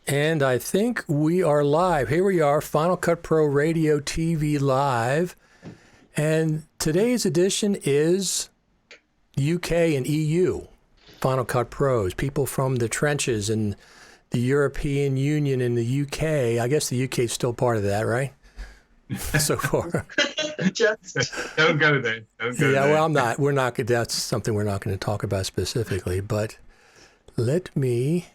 And I think we are live. Here we are, Final Cut Pro Radio TV Live. And today's edition is UK and EU Final Cut Pros, people from the trenches in the European Union and the UK. I guess the UK is still part of that, right? So far. Don't go there. Well, I'm not. We're not. That's something we're not going to talk about specifically. But let me.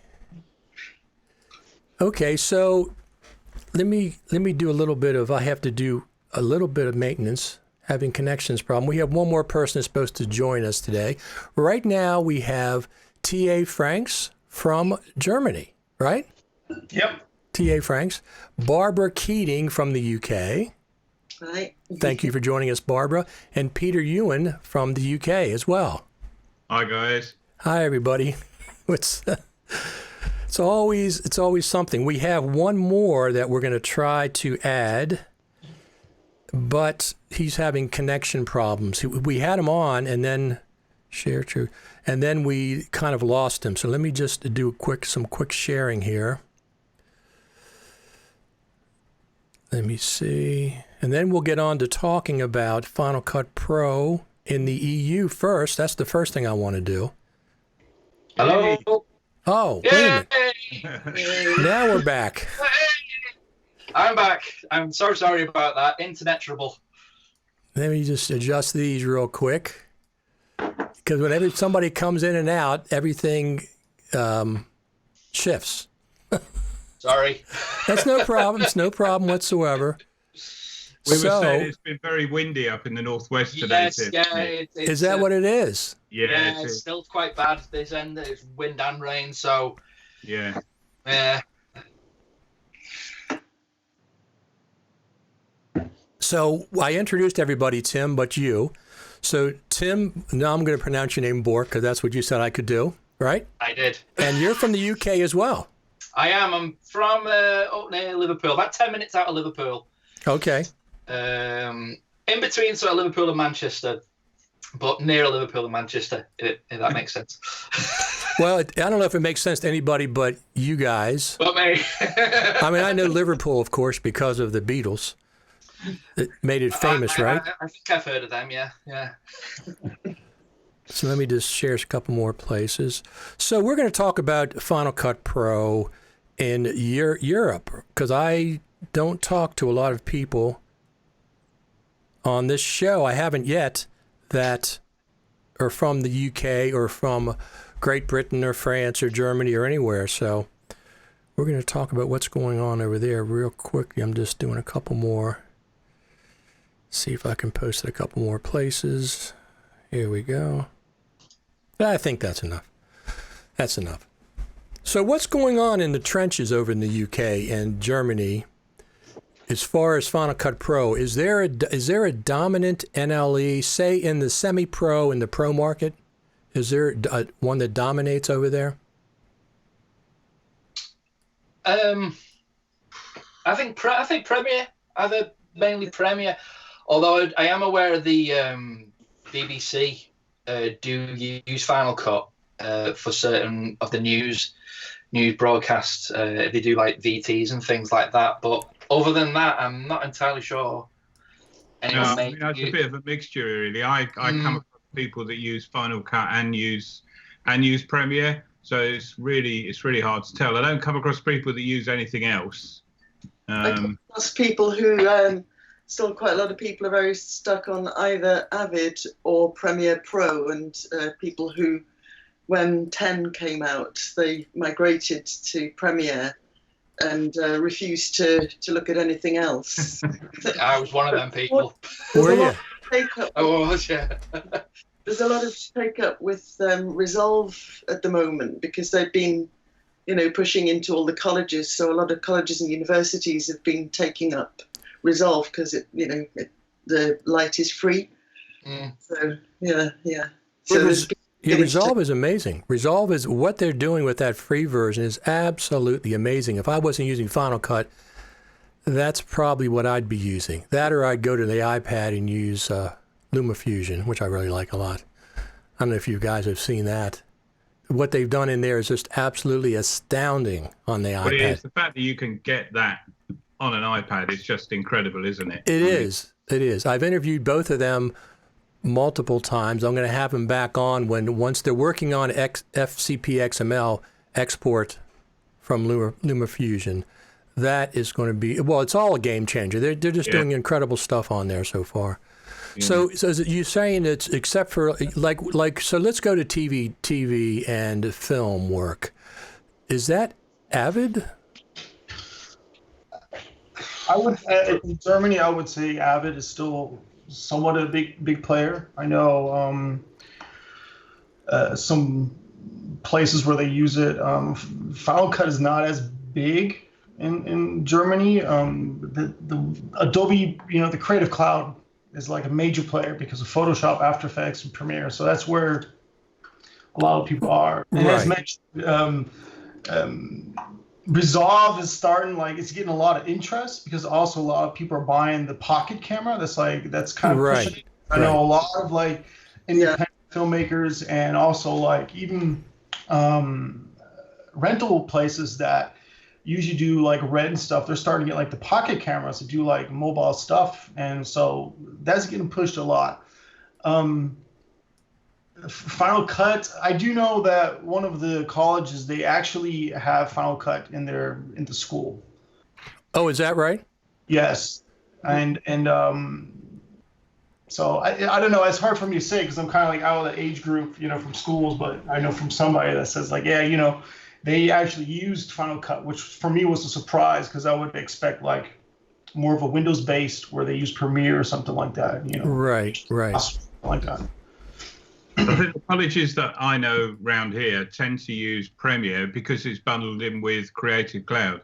Okay, so let me do a little bit of. I have to do a little bit of maintenance. Having connections problem. We have one more person that's supposed to join us today. Right now we have T.A. Franks from Germany, right? Yep. T.A. Franks. Barbara Keating from the UK. Right. Thank you for joining us, Barbara. And Peter Ewan from the UK as well. Hi, guys. Hi, everybody. It's always something. We have one more that we're going to try to add, but he's having connection problems. We had him on and then and then we kind of lost him. So let me just do some quick sharing here. Let me see. And then we'll get on to talking about Final Cut Pro in the EU first. That's the first thing I want to do. Hello. Oh, wait a minute. Now we're back. I'm back. I'm so sorry about that. Internet trouble. Let me just adjust these real quick. Because whenever somebody comes in and out, everything shifts. Sorry. That's no problem. It's no problem whatsoever. We were saying it's been very windy up in the northwest today. Yes, yeah. Is that what it is? Yeah, it's still quite bad this end. It's wind and rain, so... Yeah. So I introduced everybody, Tim, but you. So Tim, now I'm going to pronounce your name Bork because that's what you said I could do, right? I did. And you're from the UK as well. I am. I'm from up near Liverpool, about 10 minutes out of Liverpool. Okay. In between sort of Liverpool and Manchester, but near Liverpool and Manchester, if that makes sense. Well, I don't know if it makes sense to anybody but you guys. But me. I mean, I know Liverpool, of course, because of the Beatles. It made it famous, right? I think I've heard of them, yeah. So let me just share a couple more places. So we're going to talk about Final Cut Pro in Europe, because I don't talk to a lot of people on this show. I haven't yet that are from the UK or from Great Britain or France or Germany or anywhere. So we're going to talk about what's going on over there real quickly. I'm just doing a couple more. See if I can post it a couple more places. Here we go. I think that's enough. That's enough. So what's going on in the trenches over in the UK and Germany as far as Final Cut Pro? Is there a dominant NLE, say in the semi-pro and the pro market? Is there one that dominates over there? I think Premiere, either mainly Premiere. Although I am aware of the BBC do use Final Cut for certain of the news broadcasts. They do like VTs and things like that. But other than that, I'm not entirely sure. It's a bit of a mixture, really. I come across people that use Final Cut and use Premiere, so it's really hard to tell. I don't come across people that use anything else. I come across people who. Still quite a lot of people are very stuck on either Avid or Premiere Pro, and people who, when 10 came out, they migrated to Premiere and refused to look at anything else. I was one of them people. Were you? I was, yeah. There's a lot of take-up with Resolve at the moment because they've been, pushing into all the colleges. So a lot of colleges and universities have been taking up Resolve because the light is free. So yeah. So Resolve is amazing. Resolve is what they're doing with that free version is absolutely amazing. If I wasn't using Final Cut, that's probably what I'd be using. That or I'd go to the iPad and use LumaFusion, which I really like a lot. I don't know if you guys have seen that. what they've done in there is just absolutely astounding on the iPad. But it is the fact that you can get that on an iPad is just incredible, isn't it? It is. I've interviewed both of them multiple times. I'm going to have them back on once they're working on FCPXML export from LumaFusion. That is going to be, well, it's all a game changer. They're just doing incredible stuff on there so far. Yeah. So you're saying it's except for like so let's go to TV and film work. Is that Avid? I would in Germany. I would say Avid is still somewhat a big player. I know some places where they use it. Final Cut is not as big in Germany. The Adobe, the Creative Cloud is like a major player because of Photoshop, After Effects, and Premiere. So that's where a lot of people are. And as mentioned, Resolve is starting, it's getting a lot of interest because also a lot of people are buying the pocket camera. That's kind of pushing it. I know a lot of independent filmmakers and also even rental places that usually do rent and stuff. They're starting to get the pocket cameras to do mobile stuff, and so that's getting pushed a lot. Final Cut, I do know that one of the colleges, they actually have Final Cut in the school. Oh, is that right? Yes, and so I don't know. It's hard for me to say because I'm kind of out of the age group, from schools. But I know from somebody that says they actually used Final Cut, which for me was a surprise because I would expect more of a Windows-based where they use Premiere or something like that. Right. Like that. I think the colleges that I know around here tend to use Premiere because it's bundled in with Creative Cloud.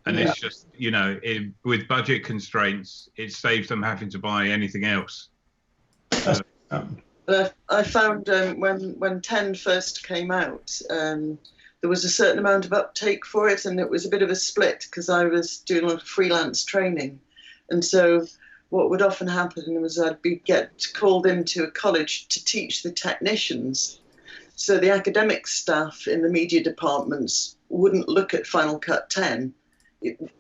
And it's just, with budget constraints, it saves them having to buy anything else. I found when 10 first came out, there was a certain amount of uptake for it, and it was a bit of a split because I was doing a lot of freelance training. And so what would often happen was I'd get called into a college to teach the technicians. So the academic staff in the media departments wouldn't look at Final Cut 10. It'd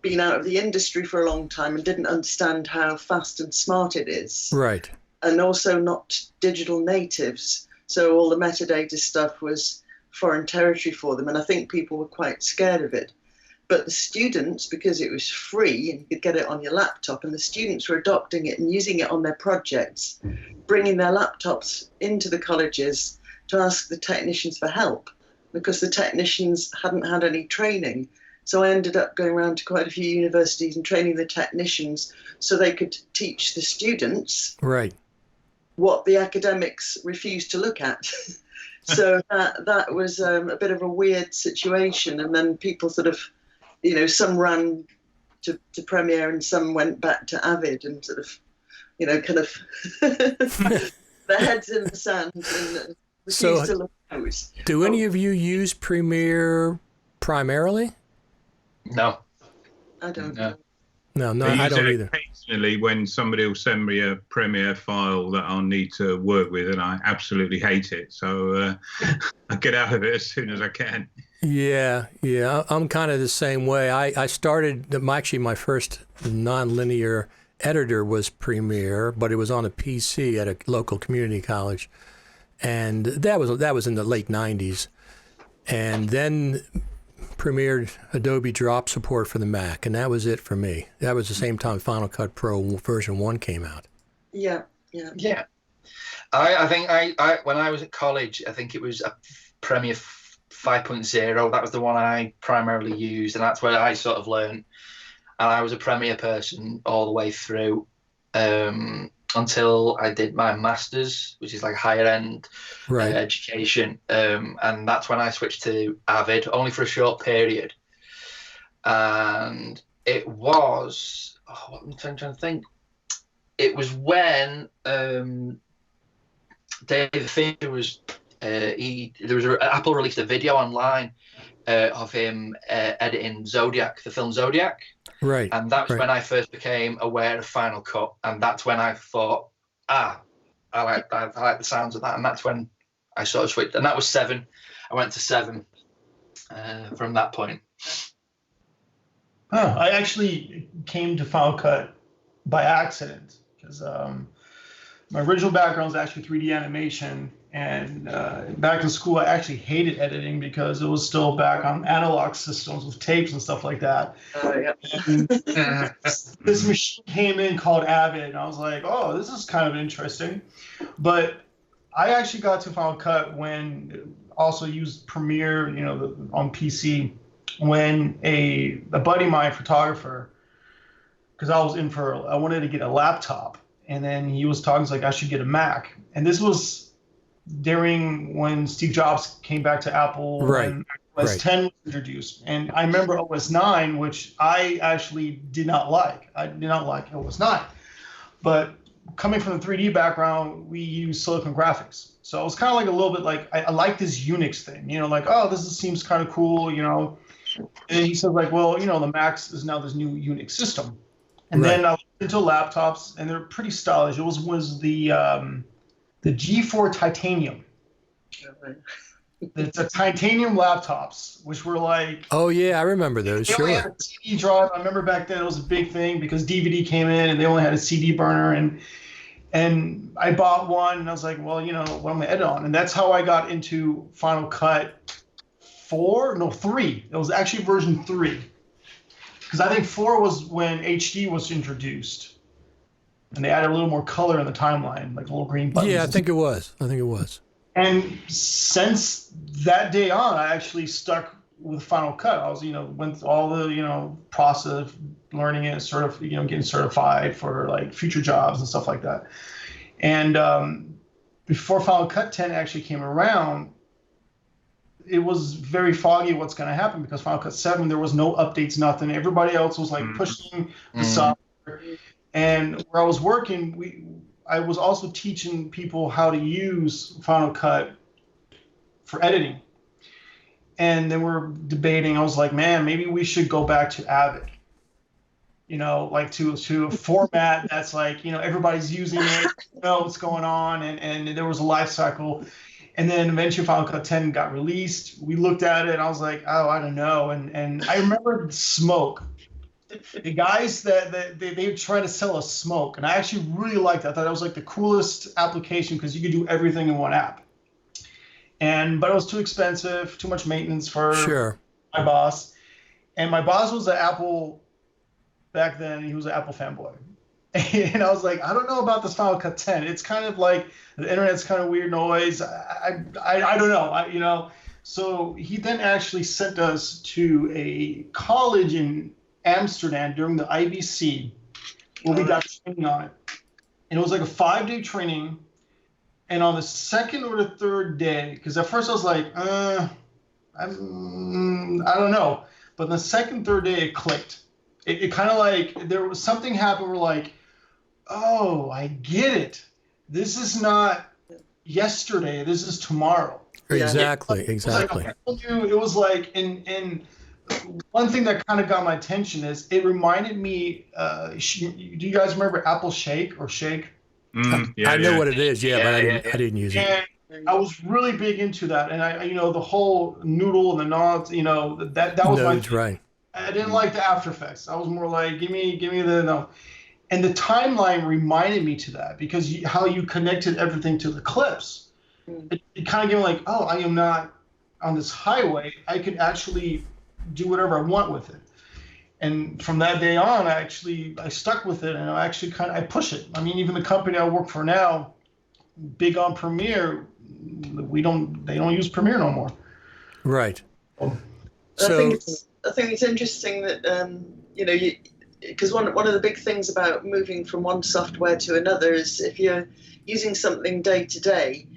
been out of the industry for a long time and didn't understand how fast and smart it is. Right. And also not digital natives. So all the metadata stuff was foreign territory for them. And I think people were quite scared of it. But the students, because it was free and you could get it on your laptop, and the students were adopting it and using it on their projects, bringing their laptops into the colleges to ask the technicians for help because the technicians hadn't had any training. So I ended up going around to quite a few universities and training the technicians so they could teach the students what the academics refused to look at. So that was a bit of a weird situation. And then people sort of, some ran to Premiere and some went back to Avid and sort of, kind of their heads in the sand and refused to look out. Do any of you use Premiere primarily? No. I don't. No, I don't either. Occasionally, when somebody will send me a Premiere file that I'll need to work with, and I absolutely hate it, so I get out of it as soon as I can. Yeah, I'm kind of the same way. I started, actually my first non-linear editor was Premiere, but it was on a PC at a local community college, and that was in the late 90s, and then Premiere Adobe dropped support for the Mac, and that was it for me. That was the same time Final Cut Pro version 1 came out. Yeah. I think I when I was at college, I think it was a Premiere 5.0. That was the one I primarily used, and that's where I sort of learned. And I was a Premiere person all the way through until I did my master's, which is higher end education. And that's when I switched to Avid, only for a short period. And it was, I'm trying to think. It was when David Fincher was, Apple released a video online of him editing Zodiac, the film Zodiac. Right. And that's when I first became aware of Final Cut. And that's when I thought, I like the sounds of that. And that's when I sort of switched, and that was 7. I went to 7 from that point. I actually came to Final Cut by accident because my original background was actually 3D animation, and back in school I actually hated editing because it was still back on analog systems with tapes and stuff like that. And this machine came in called Avid, and I was like, oh, this is kind of interesting. But I actually got to Final Cut when also used Premiere, on PC, when a buddy of mine, photographer, because I wanted to get a laptop, and then he was talking, he's like, I should get a Mac. And this was during when Steve Jobs came back to Apple, right, and OS 10 was introduced. And I remember OS 9, which I actually did not like. I did not like OS 9. But coming from the 3D background, we use Silicon Graphics. So it was kind of like a little bit like, I like this Unix thing, like, oh, seems kind of cool, And he said, like, well, the Mac is now this new Unix system. And then I looked into laptops, and they're pretty stylish. It was the G4 Titanium. It's a titanium laptops, which were like... Oh, yeah, I remember those, they only had a CD drive. I remember back then it was a big thing because DVD came in, and they only had a CD burner, and I bought one, and I was like, well, what am I going to edit on? And that's how I got into Final Cut 3. It was actually version 3. Because I think 4 was when HD was introduced. And they added a little more color in the timeline, like little green buttons. Yeah, I think it was. And since that day on, I actually stuck with Final Cut. I was, went through all the, process of learning it, sort of, getting certified for like future jobs and stuff like that. And before Final Cut 10 actually came around, it was very foggy what's going to happen because Final Cut 7, there was no updates, nothing. Everybody else was like pushing the software. And where I was working, I was also teaching people how to use Final Cut for editing. And then we're debating. I was like, man, maybe we should go back to Avid. Like to a format that's like, everybody's using it, what's going on, and there was a life cycle. And then eventually Final Cut 10 got released. We looked at it, and I was like, oh, I don't know. And I remember Smoke. The guys that they were trying to sell us Smoke, and I actually really liked that. I thought it was like the coolest application because you could do everything in one app. But it was too expensive, too much maintenance for my boss. And my boss was an Apple back then. He was an Apple fanboy. And I was like, I don't know about this Final Cut 10. It's kind of like the internet's kind of weird noise. I don't know. So he then actually sent us to a college in Amsterdam during the IBC where we got training on it. And it was like a 5-day training. And on the second or the third day, because at first I was like, I don't know. But the second, third day, it clicked. It kind of like there was something happened. We're like, oh, I get it. This is not yesterday. This is tomorrow. Exactly. It was like, and one thing that kind of got my attention is it reminded me. Do you guys remember Apple Shake or Shake? I know what it is. But I didn't use it. And I was really big into that, and I the whole noodle and the nods. That was my thing. Right. I didn't like the After Effects. I was more like, give me the no. And the timeline reminded me to that because how you connected everything to the clips. It kind of gave me like, oh, I am not on this highway. I could actually do whatever I want with it. And from that day on, I stuck with it, and I push it. I mean, even the company I work for now, big on Premiere, they don't use Premiere no more. Right. So I think it's interesting that because one of the big things about moving from one software to another is if you're using something day to day,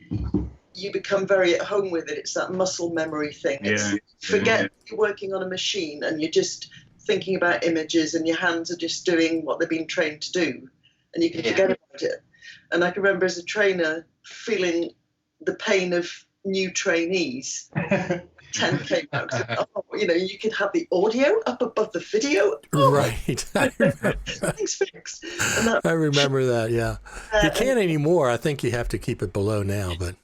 you become very at home with it. It's that muscle memory thing. Forget you're working on a machine and you're just thinking about images and your hands are just doing what they've been trained to do, and you can forget about it. And I can remember as a trainer feeling the pain of new trainees. 10 came out. You could have the audio up above the video. Right. Things fixed. I remember that. Yeah. You can't anymore. I think you have to keep it below now, but.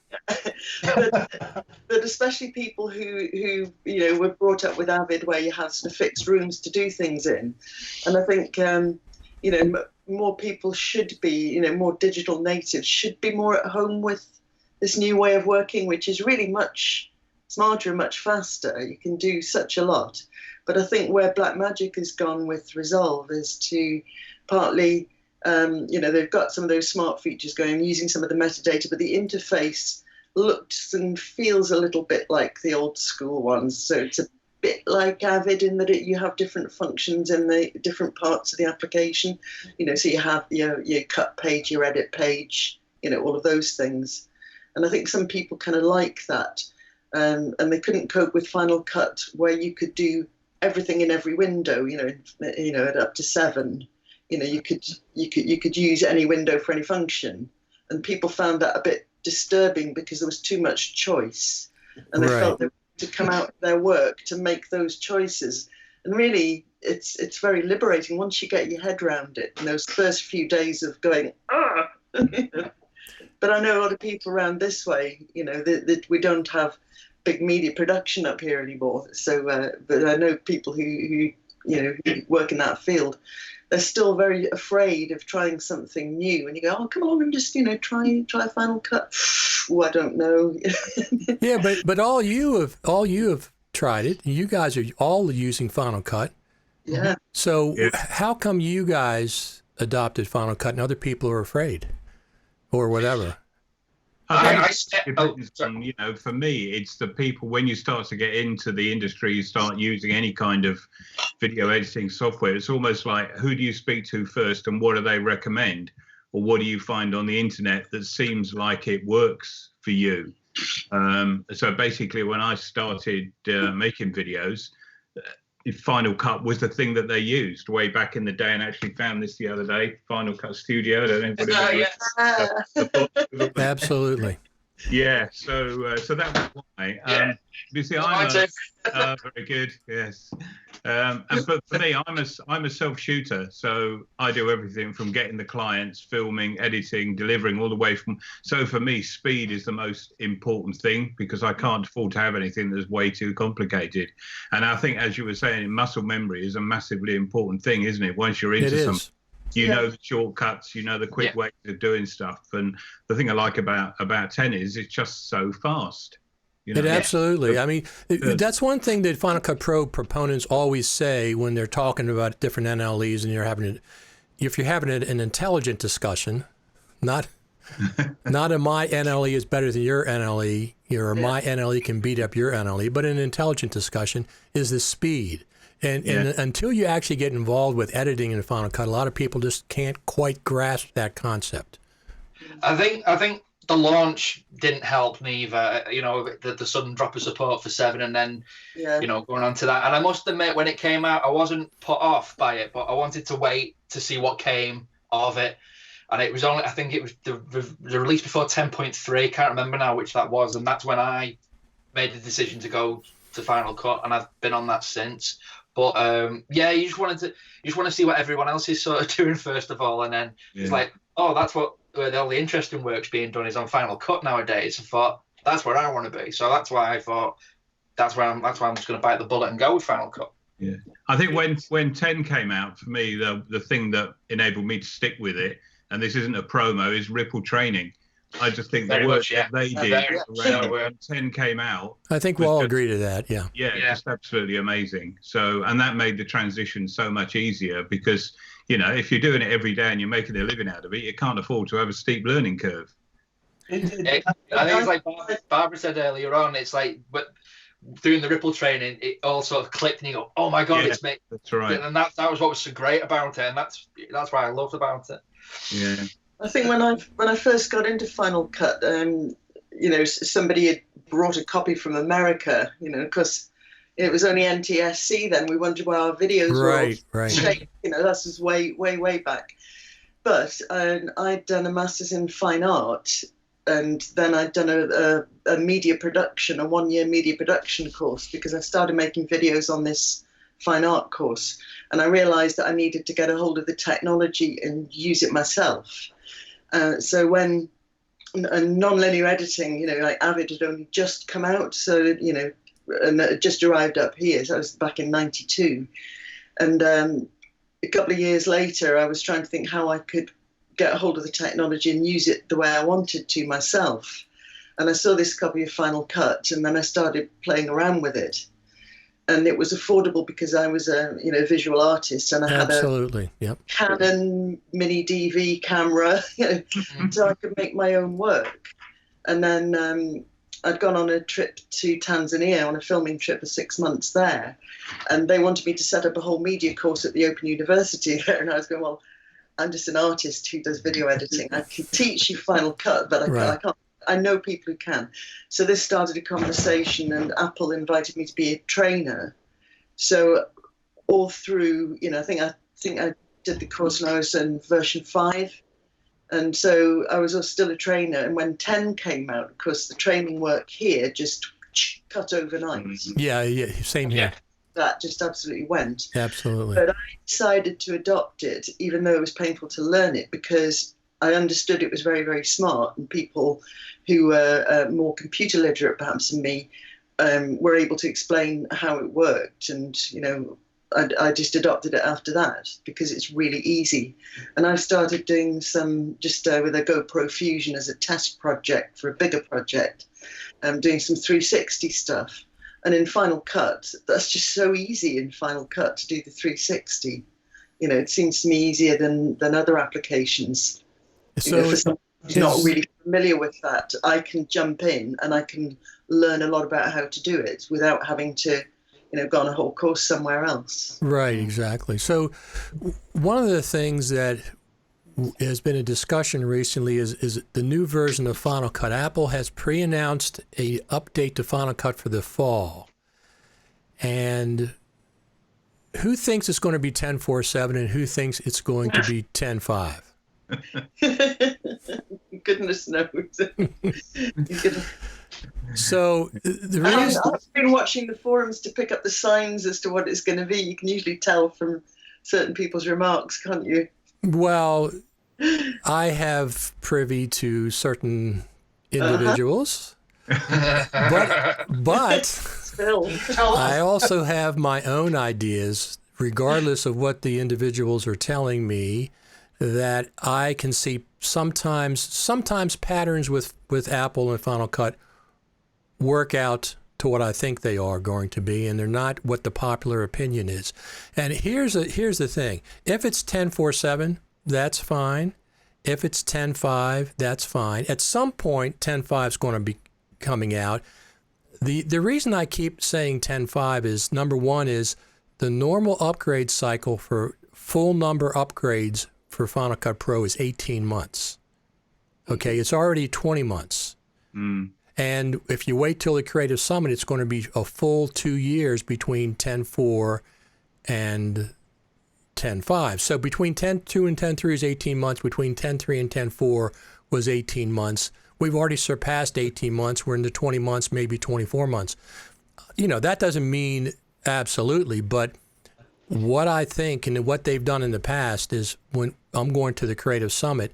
but especially people who were brought up with Avid, where you have sort of fixed rooms to do things in, and I think more people should be, more digital natives should be more at home with this new way of working, which is really much smarter and much faster. You can do such a lot. But I think where Blackmagic has gone with Resolve is to partly, they've got some of those smart features going, using some of the metadata, but the interface looks and feels a little bit like the old school ones. So it's a bit like Avid in that you have different functions in the different parts of the application. So you have your cut page, your edit page, all of those things. And I think some people kind of like that. And they couldn't cope with Final Cut, where you could do everything in every window, at up to 7. You could use any window for any function. And people found that a bit disturbing because there was too much choice. And they felt they wanted to come out of their work to make those choices. And really, it's very liberating once you get your head around it. In those first few days of going, But I know a lot of people around this way, that we don't have big media production up here anymore. So, but I know people who work in that field. They're still very afraid of trying something new. And you go, oh, come along and just, try Final Cut. Oh, I don't know. Yeah, but all you have tried it. You guys are all using Final Cut. Yeah. So how come you guys adopted Final Cut and other people are afraid? Or whatever. For me, it's the people, when you start to get into the industry, you start using any kind of video editing software. It's almost like, who do you speak to first and what do they recommend? Or what do you find on the internet that seems like it works for you? So basically, when I started making videos, Final Cut was the thing that they used way back in the day, and actually found this the other day. Final Cut Studio. I don't know if it Absolutely. Yeah. So that was why. You see, very good. Yes. But for me, I'm a self-shooter, so I do everything from getting the clients, filming, editing, delivering, all the way from. So for me, speed is the most important thing because I can't afford to have anything that's way too complicated. And I think, as you were saying, muscle memory is a massively important thing, isn't it? Once you're into something, you know the shortcuts, the quick ways of doing stuff. And the thing I like about tennis, it's just so fast. It absolutely. I mean, that's one thing that Final Cut Pro proponents always say when they're talking about different NLEs, and if you're having an intelligent discussion, not a my NLE is better than your NLE, or my NLE can beat up your NLE, but an intelligent discussion is the speed. And until you actually get involved with editing in Final Cut, a lot of people just can't quite grasp that concept. I think the launch didn't help neither. The sudden drop of support for 7, and then going on to that. And I must admit, when it came out, I wasn't put off by it, but I wanted to wait to see what came of it. And it was only, I think it was the release before 10.3. Can't remember now which that was, and that's when I made the decision to go to Final Cut, and I've been on that since. But you just want to see what everyone else is sort of doing first of all, and then it's like, oh, that's where all the interesting work's being done is on Final Cut nowadays. I thought that's where I want to be, so that's why I thought that's why I'm just going to bite the bullet and go with Final Cut. Yeah, I think when 10 came out, for me, the thing that enabled me to stick with it, and this isn't a promo, is Ripple training. I just think the work that they did when 10 came out. I think we'll all agree to that. Yeah. Yeah, just absolutely amazing. So, and that made the transition so much easier because, if you're doing it every day and you're making a living out of it, you can't afford to have a steep learning curve. I think it's like Barbara said earlier on, it's like, but doing the Ripple training, it all sort of clicked and you go, oh my God, it's me. That's right. And that was what was so great about it. And that's what I loved about it. Yeah. I think when I first got into Final Cut, somebody had brought a copy from America, because it was only NTSC then. We wondered why our videos were all straight. That was way back. But I'd done a master's in fine art, and then I'd done a media production, a 1-year media production course, because I started making videos on this fine art course, and I realized that I needed to get a hold of the technology and use it myself. So when and non-linear editing, like Avid had only just come out, so and it just arrived up here. So I was back in '92, and a couple of years later, I was trying to think how I could get a hold of the technology and use it the way I wanted to myself. And I saw this copy of Final Cut, and then I started playing around with it. And it was affordable because I was a visual artist, and I had a Canon mini DV camera, so I could make my own work. And then I'd gone on a trip to Tanzania on a filming trip for 6 months there, and they wanted me to set up a whole media course at the Open University there. And I was going, well, I'm just an artist who does video editing. I can teach you Final Cut, but I can't. I know people who can. So this started a conversation, and Apple invited me to be a trainer. So all through, I think I did the course when I was in version 5. And so I was still a trainer. And when 10 came out, of course, the training work here just cut overnight. Yeah, same here. That just absolutely went. Absolutely. But I decided to adopt it, even though it was painful to learn it, because I understood it was very, very smart, and people who were more computer literate, perhaps, than me, were able to explain how it worked. And, I just adopted it after that because it's really easy. And I started doing some just with a GoPro Fusion as a test project for a bigger project, doing some 360 stuff. And in Final Cut, that's just so easy in Final Cut to do the 360. It seems to me easier than other applications. So for someone who's not really familiar with that, I can jump in and I can learn a lot about how to do it without having to, go on a whole course somewhere else. Right, exactly. So one of the things that has been a discussion recently is the new version of Final Cut. Apple has pre-announced a update to Final Cut for the fall. And who thinks it's going to be 10.4.7 and who thinks it's going to be 10.5? Goodness knows. So the reason I've been watching the forums to pick up the signs as to what it's going to be. You can usually tell from certain people's remarks, can't you? Well, I have privy to certain individuals, but I also have my own ideas, regardless of what the individuals are telling me, that I can see sometimes patterns with Apple and Final Cut work out to what I think they are going to be, and they're not what the popular opinion is. And here's the thing. If it's 10.4.7, that's fine. If it's 10.5, that's fine. At some point, 10.5 is going to be coming out. The reason I keep saying 10.5 is, number one, is the normal upgrade cycle for full number upgrades for Final Cut Pro is 18 months. Okay, it's already 20 months. And if you wait till the Creative Summit, it's going to be a full 2 years between 10.4 and 10.5. So between 10.2 and 10.3 is 18 months. Between 10.3 and 10.4 was 18 months. We've already surpassed 18 months. We're into 20 months, maybe 24 months. That doesn't mean absolutely, but what I think and what they've done in the past is, when I'm going to the Creative Summit,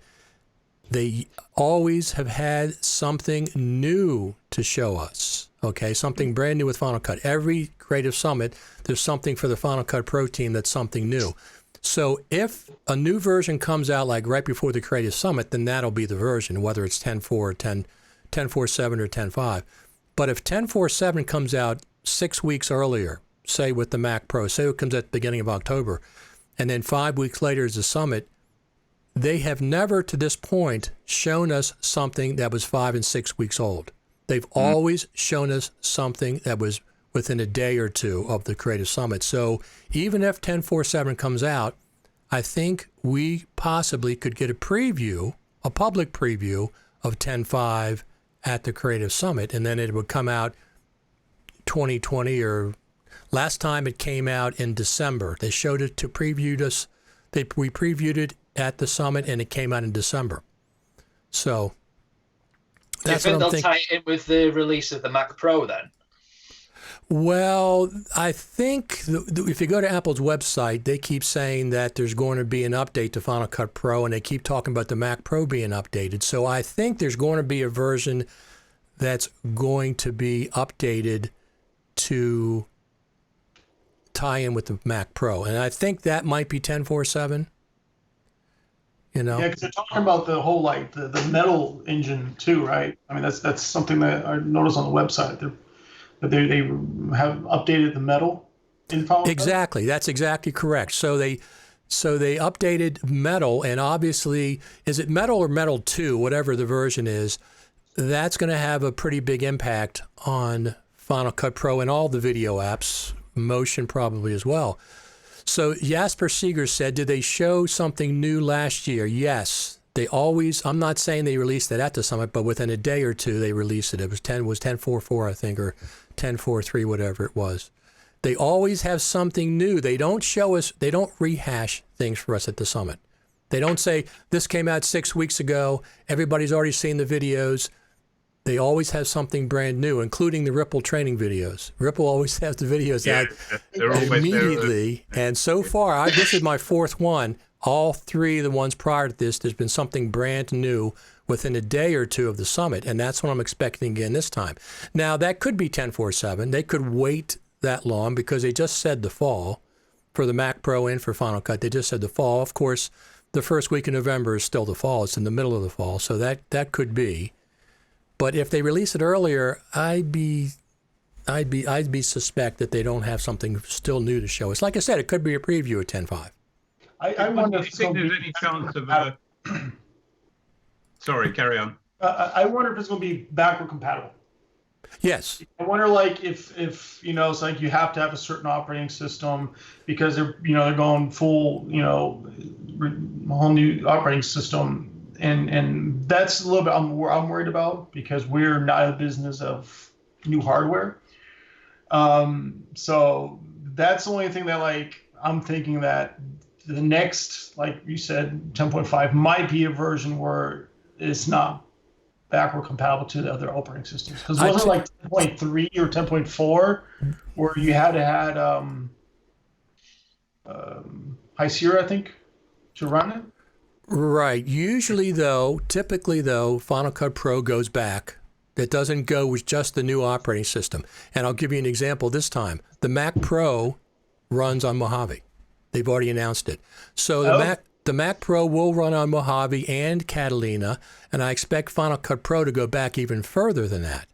they always have had something new to show us, okay? Something brand new with Final Cut. Every Creative Summit, there's something for the Final Cut Pro team that's something new. So if a new version comes out like right before the Creative Summit, then that'll be the version, whether it's 10.4 or 10.4.7 or 10.5. But if 10.4.7 comes out 6 weeks earlier, say with the Mac Pro, say it comes at the beginning of October, and then 5 weeks later is the Summit, they have never to this point shown us something that was 5 and 6 weeks old. They've always shown us something that was within a day or two of the Creative Summit. So even if 10.4.7 comes out, I think we possibly could get a preview, a public preview of 10.5 at the Creative Summit, and then it would come out 2020, or last time it came out in December. They showed it to preview us. We previewed it at the Summit, and it came out in December. So that's what I'm thinking. Do you think they'll tie it in with the release of the Mac Pro then? Well, I think if you go to Apple's website, they keep saying that there's going to be an update to Final Cut Pro, and they keep talking about the Mac Pro being updated. So I think there's going to be a version that's going to be updated to tie in with the Mac Pro. And I think that might be 10.4.7. You know? Yeah, because they're talking about the whole, like, the metal engine too, right? I mean, that's something that I noticed on the website. They have updated the metal in Final Cut? Exactly. That's exactly correct. So they updated metal, and obviously, is it metal or metal 2, whatever the version is, that's going to have a pretty big impact on Final Cut Pro and all the video apps, Motion probably as well. So Jasper Seeger said, did they show something new last year? Yes. They always, I'm not saying they released it at the summit, but within a day or two they released it. It was 10.4.4, I think, or 10.4.3, whatever it was. They always have something new. They don't show us, they don't rehash things for us at the summit. They don't say, this came out 6 weeks ago, everybody's already seen the videos. They always have something brand new, including the Ripple training videos. Ripple always has the videos out immediately. And so far, this is my fourth one. All three of the ones prior to this, there's been something brand new within a day or two of the summit, and that's what I'm expecting again this time. Now, that could be 10.4.7. They could wait that long because they just said the fall for the Mac Pro and for Final Cut. They just said the fall. Of course, the first week in November is still the fall. It's in the middle of the fall, so that could be. But if they release it earlier, I'd be suspect that they don't have something still new to show us. Like I said, it could be a preview of 10.5. I wonder if you think there's any chance of sorry, carry on. I wonder if it's going to be backward compatible. Yes. I wonder, like, if you know, it's like you have to have a certain operating system because they're going full, whole new operating system, and that's a little bit I'm worried about because we're not in the business of new hardware. So that's the only thing that, like, I'm thinking that the next, like you said, 10.5 might be a version where it's not backward compatible to the other operating systems. Because wasn't it like 10.3 or 10.4 where you had to had High Sierra, I think, to run it? Right. Typically though, Final Cut Pro goes back. It doesn't go with just the new operating system. And I'll give you an example this time. The Mac Pro runs on Mojave. They've already announced it. So the Mac Pro will run on Mojave and Catalina, and I expect Final Cut Pro to go back even further than that.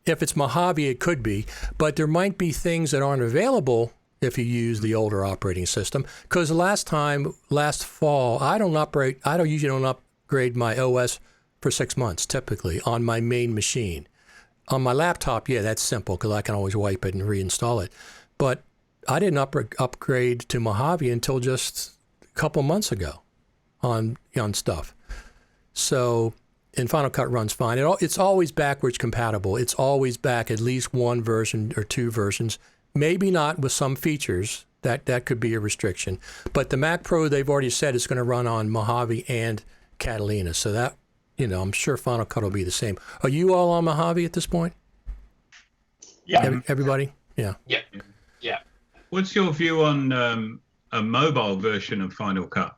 If it's Mojave, it could be, but there might be things that aren't available if you use the older operating system. Because last fall, I usually don't upgrade my OS for 6 months, typically, on my main machine. On my laptop, yeah, that's simple because I can always wipe it and reinstall it. But I didn't upgrade to Mojave until just a couple months ago on stuff. So, and Final Cut runs fine. It's always backwards compatible. It's always back at least one version or two versions. Maybe not with some features. That could be a restriction. But the Mac Pro, they've already said it's going to run on Mojave and Catalina. So that, I'm sure Final Cut will be the same. Are you all on Mojave at this point? Yeah. Everybody? Yeah. Yeah. Yeah. What's your view on a mobile version of Final Cut?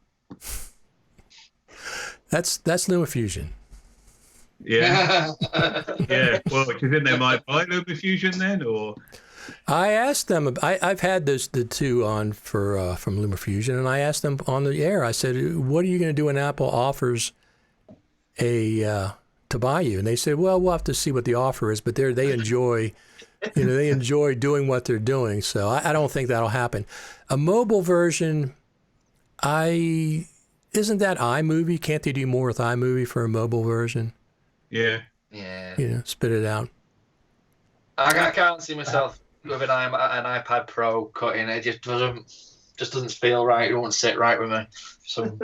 That's LumaFusion. Yeah. Yeah. Well, do you think they might buy LumaFusion then, or? I asked them. I've had the two on from LumaFusion, and I asked them on the air. I said, "What are you going to do when Apple offers to buy you?" And they said, "Well, we'll have to see what the offer is." But they enjoy. They enjoy doing what they're doing, so I don't think that'll happen. A mobile version, isn't that iMovie? Can't they do more with iMovie for a mobile version? Yeah. Yeah. Spit it out. I can't see myself with an iPad Pro cutting. It just doesn't feel right. It won't sit right with me. So.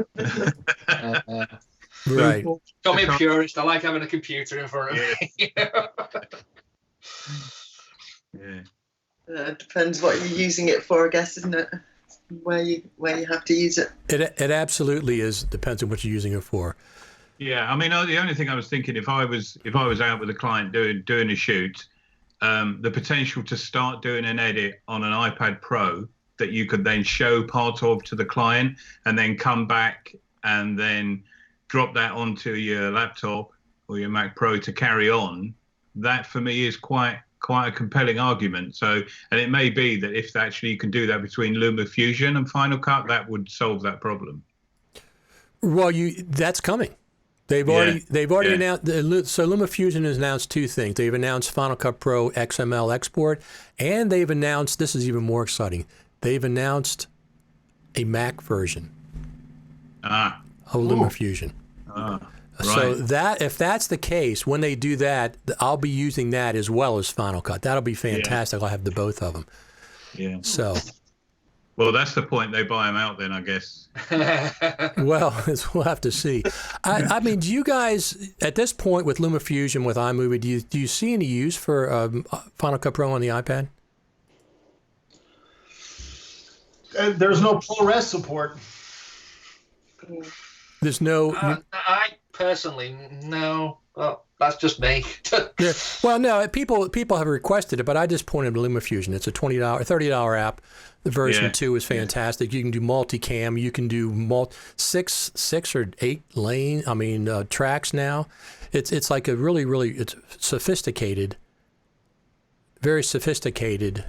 Right. Got me a purist. I like having a computer in front of me. Yeah. It depends what you're using it for, I guess, isn't it? Where you have to use it. It absolutely is. Depends on what you're using it for. Yeah, I mean, the only thing I was thinking, if I was out with a client doing a shoot, the potential to start doing an edit on an iPad Pro that you could then show part of to the client and then come back and then drop that onto your laptop or your Mac Pro to carry on, that for me is quite a compelling argument. So, and it may be that if actually you can do that between LumaFusion and Final Cut, that would solve that problem. Well, that's coming. They've already announced. So LumaFusion has announced two things. They've announced Final Cut Pro XML export, and they've announced, this is even more exciting, they've announced a Mac version of LumaFusion. Right. So that, if that's the case, when they do that, I'll be using that as well as Final Cut. That'll be fantastic. Yeah. I'll have the both of them. Yeah. So. Well, that's the point. They buy them out then, I guess. Well, we'll have to see. I mean, do you guys, at this point with LumaFusion, with iMovie, do you see any use for Final Cut Pro on the iPad? There's no ProRes support. There's no... I personally, no. Well, that's just me. Yeah. Well, no, people have requested it, but I just pointed to LumaFusion. It's a $30 app. The version 2 is fantastic. You can do multicam. You can do six or 8 lane. Tracks now. It's like a it's sophisticated, very sophisticated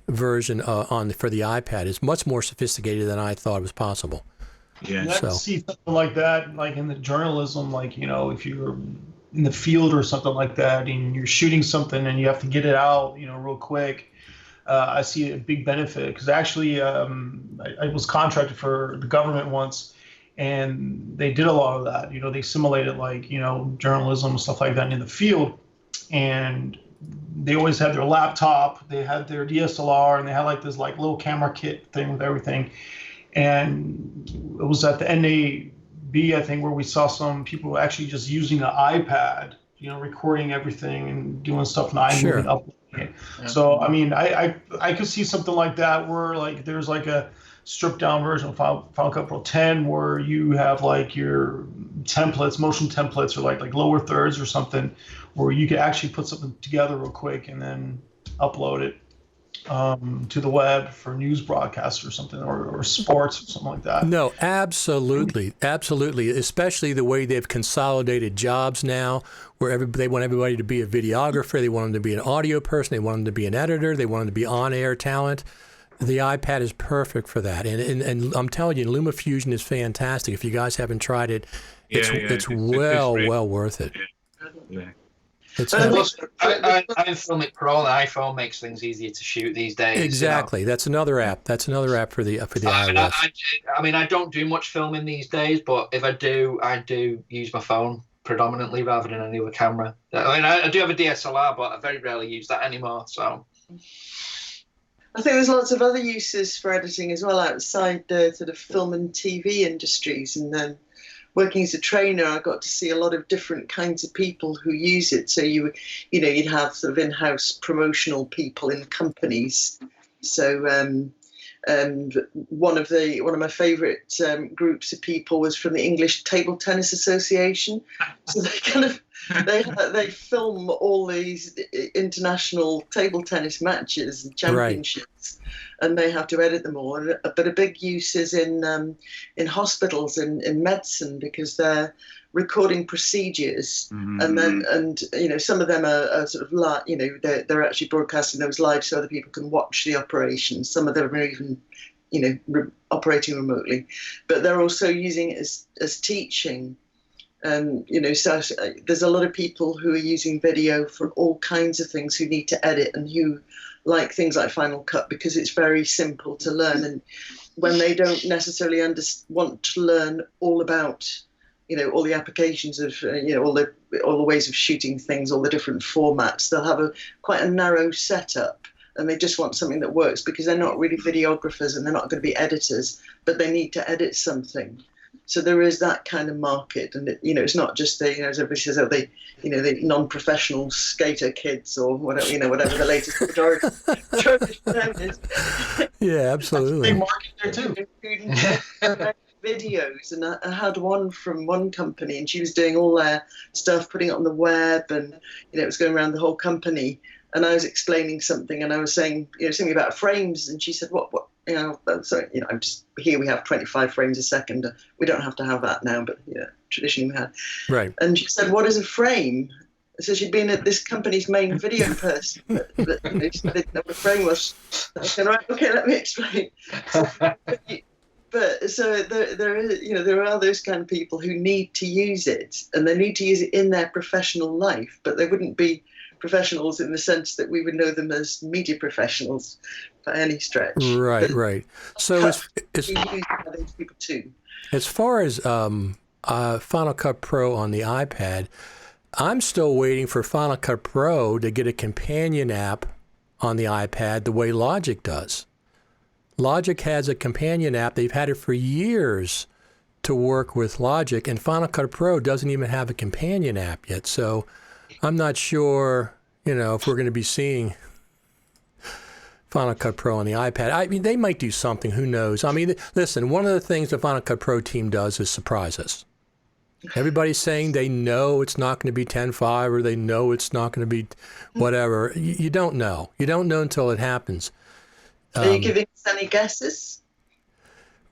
version for the iPad. It's much more sophisticated than I thought was possible. Yeah. I can see something like that, like in the journalism, like, if you're in the field or something like that, and you're shooting something and you have to get it out, real quick. I see a big benefit because actually I was contracted for the government once, and they did a lot of that. They simulated journalism and stuff like that in the field, and they always had their laptop, they had their DSLR, and they had this little camera kit thing with everything. And it was at the NAB, I think, where we saw some people actually just using an iPad, recording everything and doing stuff in iMovie and uploading it. Yeah. So, I mean, I could see something like that where there's a stripped down version of Final Cut Pro 10 where you have your templates, motion templates, or like lower thirds or something, where you could actually put something together real quick and then upload it to the web for news broadcasts or something, or sports or something like that. No, absolutely. Especially the way they've consolidated jobs now, where they want everybody to be a videographer, they want them to be an audio person, they want them to be an editor, they want them to be on-air talent. The iPad is perfect for that, and I'm telling you, LumaFusion is fantastic. If you guys haven't tried it, it's well worth it. Yeah. iFilmic Pro, the iPhone makes things easier to shoot these days. Exactly. That's another app. That's another app for the iOS. I don't do much filming these days, but if I do use my phone predominantly rather than any other camera. I do have a DSLR, but I very rarely use that anymore. So I think there's lots of other uses for editing as well outside the sort of film and TV industries. And then working as a trainer, I got to see a lot of different kinds of people who use it. So you'd have sort of in-house promotional people in companies. So one of my favourite groups of people was from the English Table Tennis Association. So they film all these international table tennis matches and championships, and they have to edit them all. But a big use is in hospitals in medicine, because they're recording procedures, and some of them are sort of live. They're actually broadcasting those live so other people can watch the operation. Some of them are even operating remotely, but they're also using it as teaching. So there's a lot of people who are using video for all kinds of things, who need to edit and who like things like Final Cut because it's very simple to learn. And when they don't necessarily want to learn all about, all the applications of, all the ways of shooting things, all the different formats, they'll have quite a narrow setup, and they just want something that works because they're not really videographers and they're not going to be editors, but they need to edit something. So there is that kind of market, and it's not just as everybody says, the non-professional skater kids or whatever, whatever the latest term is. Yeah, absolutely. Big market there too. Videos, and I had one from one company, and she was doing all their stuff, putting it on the web, and it was going around the whole company. and I was explaining something, and I was saying, something about frames, and she said, what, so, I'm just, here we have 25 frames a second. We don't have to have that now, but traditionally we had. Right. And she said, what is a frame? So she'd been at this company's main video person, but she didn't know what a frame was. I said, right, okay, let me explain. But so there are those kind of people who need to use it, and they need to use it in their professional life, but they wouldn't be professionals in the sense that we would know them as media professionals by any stretch. Right, right. So it's used by those people too. As far as Final Cut Pro on the iPad, I'm still waiting for Final Cut Pro to get a companion app on the iPad the way Logic does. Logic has a companion app. They've had it for years to work with Logic, and Final Cut Pro doesn't even have a companion app yet. So I'm not sure, if we're going to be seeing Final Cut Pro on the iPad. I mean, they might do something. Who knows? I mean, listen, one of the things the Final Cut Pro team does is surprise us. Everybody's saying they know it's not going to be 10.5 or they know it's not going to be whatever. You don't know. You don't know until it happens. Are you giving us any guesses?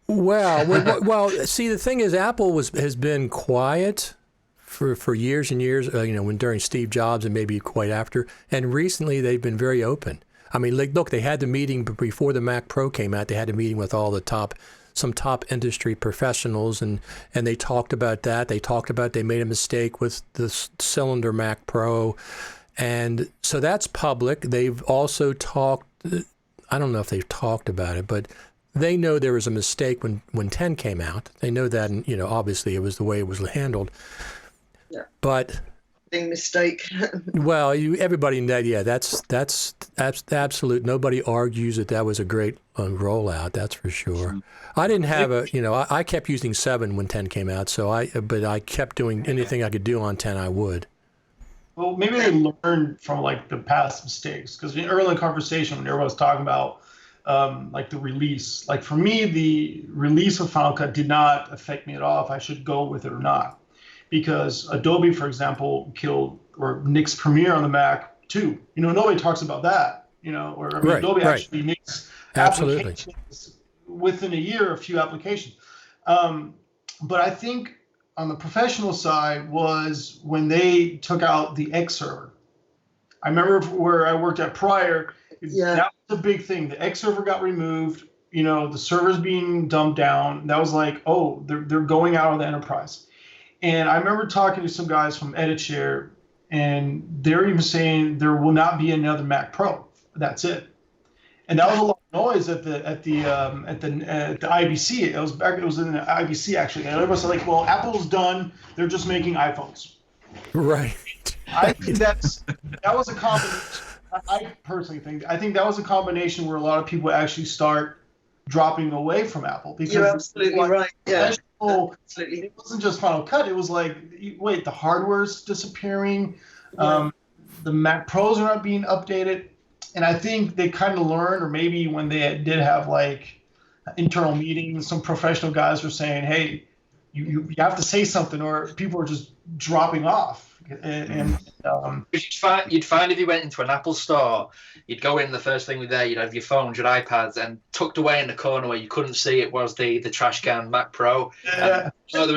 Well, see, the thing is, Apple has been quiet for years and years, when during Steve Jobs and maybe quite after. And recently they've been very open. I mean, look, they had the meeting before the Mac Pro came out. They had a meeting with all the some top industry professionals, and they talked about that. They talked about they made a mistake with the cylinder Mac Pro. And so that's public. They've also talked, I don't know if they've talked about it, but they know there was a mistake when 10 came out. They know that, and obviously it was the way it was handled. Yeah. But big mistake. Well, everybody knows. That's absolute. Nobody argues that was a great rollout. That's for sure. I didn't have I kept using 7 when 10 came out. But I kept doing anything I could do on 10. I would. Well, maybe they learned from the past mistakes, because early in the conversation when everyone was talking about the release, for me, the release of Final Cut did not affect me at all if I should go with it or not. Because Adobe, for example, killed or nixed Premiere on the Mac too. Nobody talks about that. Adobe actually makes applications within a year, a few applications. But I think on the professional side was when they took out the X server. I remember where I worked at prior. Yeah. That was a big thing. The X server got removed. The server's being dumped down. That was they're going out of the enterprise. And I remember talking to some guys from EditShare, and they're even saying there will not be another Mac Pro. That's it. And that was a lot of noise at the IBC. It was in the IBC actually, and everybody was like, "Well, Apple's done. They're just making iPhones." Right. I think that was a combination. I personally think that was a combination where a lot of people actually start dropping away from Apple, because you're absolutely right. Yeah. Absolutely. It wasn't just Final Cut. It was wait, the hardware's disappearing. Yeah. The Mac Pros are not being updated. And I think they kind of learned, or maybe when they did have internal meetings, some professional guys were saying, hey, you have to say something, or people are just dropping off. And you'd find if you went into an Apple store, you'd go in, the first thing there, you'd have your phones, your iPads, and tucked away in the corner where you couldn't see it was the trash can Mac Pro. Yeah. And, there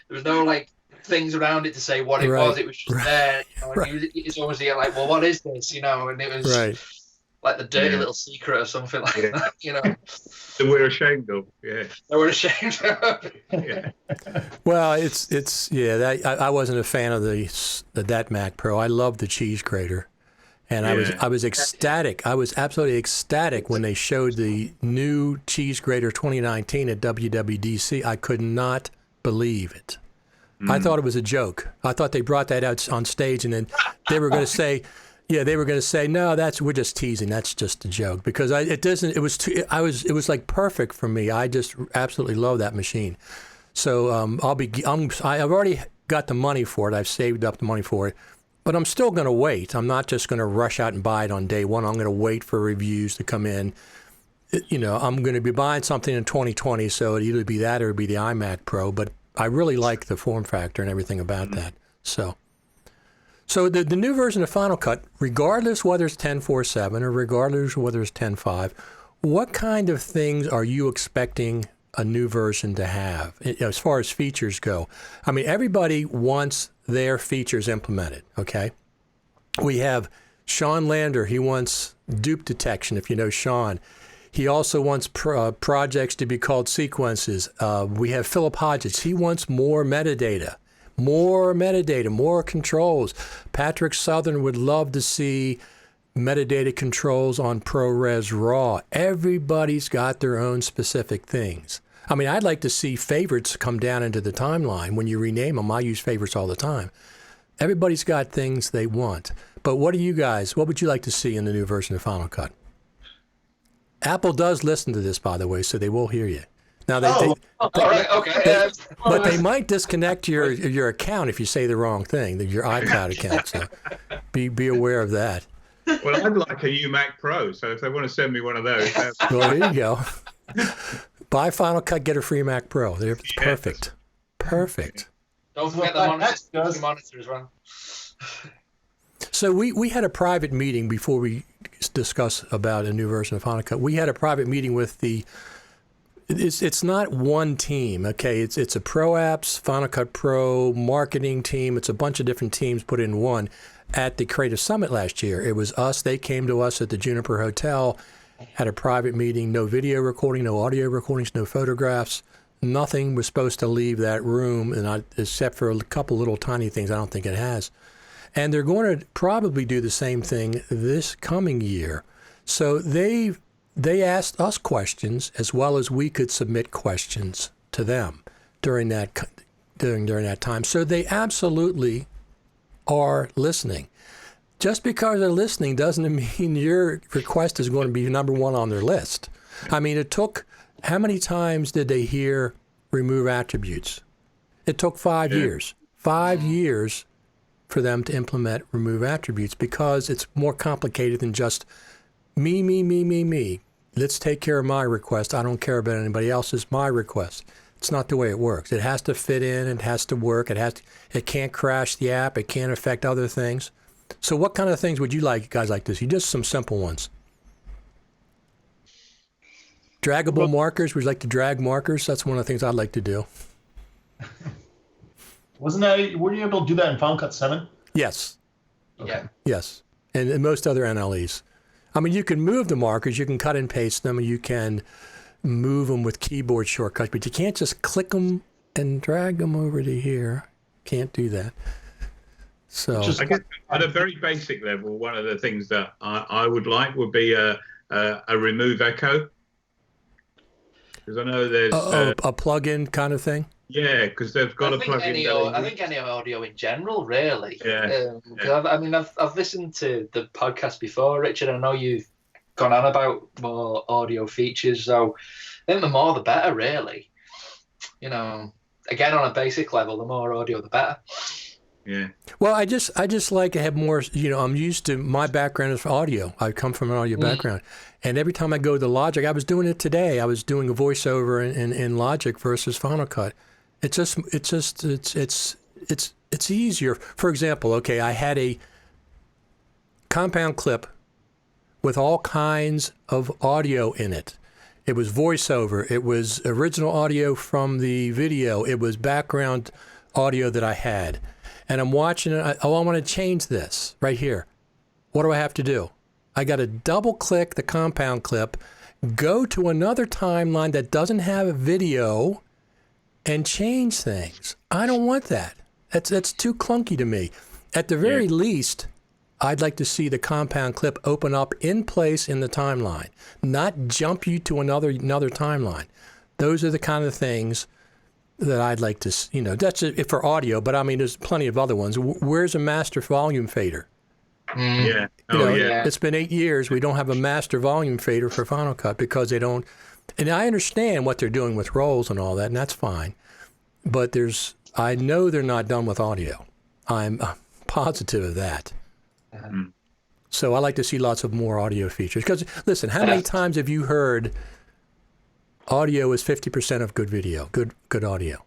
was no things around it to say what it was. It was just there. And it's always well, what is this? And it was like the dirty little secret or something like that. That we're ashamed of. Yeah. That we're ashamed of. Yeah. Well, I wasn't a fan of that Mac Pro. I loved the cheese grater, and I was ecstatic. I was absolutely ecstatic when they showed the new cheese grater 2019 at WWDC. I could not believe it. I thought it was a joke. I thought they brought that out on stage, and then they were going to say. Yeah, they were going to say, no, we're just teasing. That's just a joke, because it was like perfect for me. I just absolutely love that machine. So I've already got the money for it. I've saved up the money for it, but I'm still going to wait. I'm not just going to rush out and buy it on day one. I'm going to wait for reviews to come in. I'm going to be buying something in 2020, so it'd either be that or it'd be the iMac Pro, but I really like the form factor and everything about that. So So the new version of Final Cut, regardless whether it's 10.4.7 or regardless whether it's 10.5, what kind of things are you expecting a new version to have as far as features go? I mean, everybody wants their features implemented, okay? We have Sean Lander. He wants dupe detection, if you know Sean. He also wants projects to be called sequences. We have Philip Hodges. He wants more metadata, more controls. Patrick Southern would love to see metadata controls on ProRes RAW. Everybody's got their own specific things. I mean, I'd like to see favorites come down into the timeline. When you rename them, I use favorites all the time. Everybody's got things they want. But what would you like to see in the new version of Final Cut? Apple does listen to this, by the way, so they will hear you. Now, but they might disconnect your account if you say the wrong thing, your iCloud account. So be aware of that. Well, I'd like a new Mac Pro, so if they want to send me one of those. Well, there you go. Buy Final Cut, get a free Mac Pro. They're perfect. Perfect. Don't forget the monitor as well. So we had a private meeting before we discuss about a new version of Final Cut. We had a private meeting with it's not one team, okay? It's a Pro Apps, Final Cut Pro, marketing team. It's a bunch of different teams put in one at the Creative Summit last year. It was us. They came to us at the Juniper Hotel, had a private meeting, no video recording, no audio recordings, no photographs. Nothing was supposed to leave that room, except for a couple little tiny things I don't think it has. And they're going to probably do the same thing this coming year. So they asked us questions as well as we could submit questions to them during that time. So they absolutely are listening. Just because they're listening doesn't mean your request is going to be number one on their list. I mean, how many times did they hear remove attributes? It took 5 years. 5 years for them to implement remove attributes because it's more complicated than just me. Let's take care of my request. I don't care about anybody else's. My request. It's not the way it works. It has to fit in. It has to work. It can't crash the app. It can't affect other things. So what kind of things would you guys like to see? Just some simple ones. Draggable markers. Would you like to drag markers? That's one of the things I'd like to do. Were you able to do that in Final Cut 7? Yes. Okay. Yeah. Yes. And most other NLEs. I mean, you can move the markers, you can cut and paste them, you can move them with keyboard shortcuts, but you can't just click them and drag them over to here. Can't do that. So I guess at a very basic level, one of the things that I would like would be a remove echo. Because I know there's a plug-in kind of thing. Yeah, because they've got a plug-in. I think any audio in general, really. Yeah. I've listened to the podcast before, Richard. I know you've gone on about more audio features, so I think the more the better, really. You know, again, on a basic level, the more audio, the better. Yeah. Well, I just like to have more. You know, I'm used to my background is audio. I come from an audio background, and every time I go to Logic, I was doing it today. I was doing a voiceover in Logic versus Final Cut. It's easier. For example, okay, I had a compound clip with all kinds of audio in it. It was voiceover. It was original audio from the video. It was background audio that I had. And I'm watching it. I want to change this right here. What do I have to do? I got to double click the compound clip, go to another timeline that doesn't have a video, and change things. I don't want that. That's too clunky to me. At the very least, I'd like to see the compound clip open up in place in the timeline, not jump you to another timeline. Those are the kind of things that I'd like to, that's it for audio, but I mean, there's plenty of other ones. Where's a master volume fader? Yeah. It's been 8 years. We don't have a master volume fader for Final Cut because they don't. And I understand what they're doing with rolls and all that, and that's fine. But I know they're not done with audio. I'm positive of that. So I like to see lots of more audio features. Because, listen, how many times have you heard audio is 50% of good video, good audio,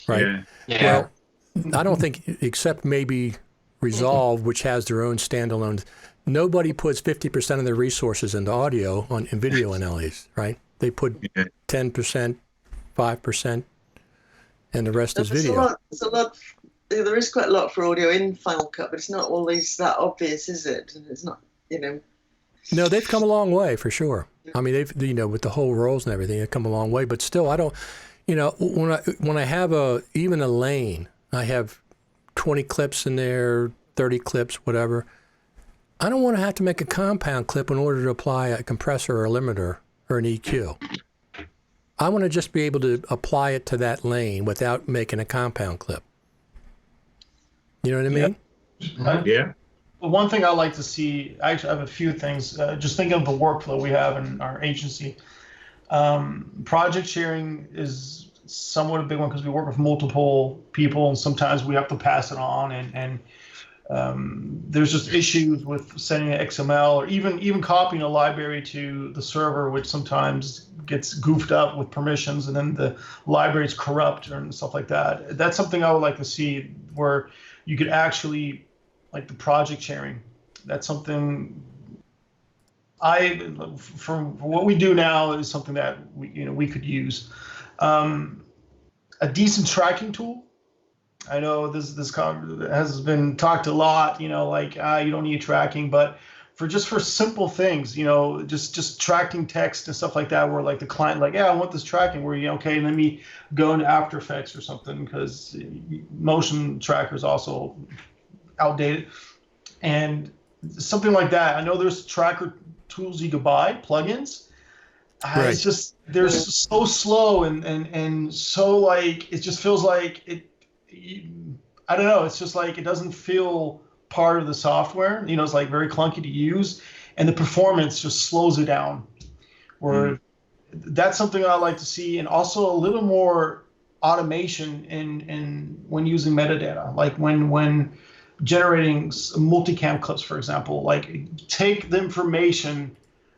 right? Yeah. Well, I don't think, except maybe Resolve, which has their own standalone. Nobody puts 50% of their resources into audio and video in LEs, right? They put 10%, 5%, and the rest is video. There is quite a lot for audio in Final Cut, but it's not always that obvious, is it? It's not, No, they've come a long way for sure. I mean, they've, with the whole rolls and everything, they've come a long way. But still, I don't, when I have even a lane, I have 20 clips in there, 30 clips, whatever. I don't want to have to make a compound clip in order to apply a compressor or a limiter or an EQ. I want to just be able to apply it to that lane without making a compound clip. You know what I mean? Yeah. Well, one thing I like to see, actually, I have a few things. Just thinking of the workflow we have in our agency. Project sharing is somewhat a big one because we work with multiple people, and sometimes we have to pass it on. And there's just issues with sending an XML or even copying a library to the server, which sometimes gets goofed up with permissions, and then the library is corrupt and stuff like that. That's something I would like to see where you could actually, like the project sharing. That's something for what we do now is something that we could use. A decent tracking tool. I know this has been talked a lot. You don't need tracking, but for simple things, just tracking text and stuff like that, where like the client, I want this tracking, where okay, let me go into After Effects or something, because motion tracker is also outdated, and something like that. I know there's tracker tools you could buy, plugins. Right. It's just they're so slow and so it just feels like it. I don't know. It's just like it doesn't feel part of the software. It's very clunky to use, and the performance just slows it down. That's something I like to see, and also a little more automation in when using metadata, like when generating multicam clips, for example. Take the information,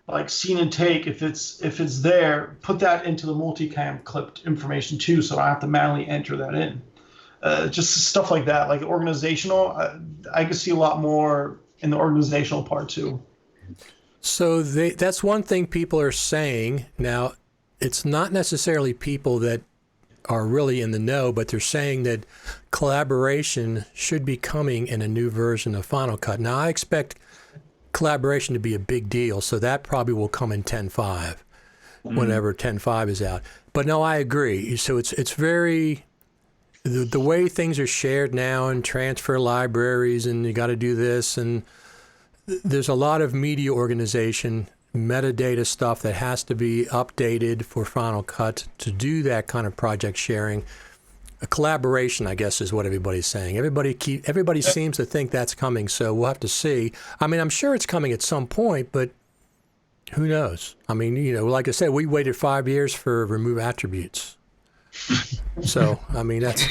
like scene and take, if it's there, put that into the multicam clipped information too, so I have to manually enter that in. Just stuff like that, like organizational. I can see a lot more in the organizational part too. So that's one thing people are saying. Now, it's not necessarily people that are really in the know, but they're saying that collaboration should be coming in a new version of Final Cut. Now, I expect collaboration to be a big deal, so that probably will come in 10.5, whenever 10.5 is out. But no, I agree. So it's very... The way things are shared now and transfer libraries, and you got to do this, and there's a lot of media organization, metadata stuff that has to be updated for Final Cut to do that kind of project sharing. A collaboration, I guess, is what everybody's saying. Everybody seems to think that's coming, so we'll have to see. I mean, I'm sure it's coming at some point, but who knows? I mean, like I said, we waited 5 years for remove attributes. So, I mean, that's...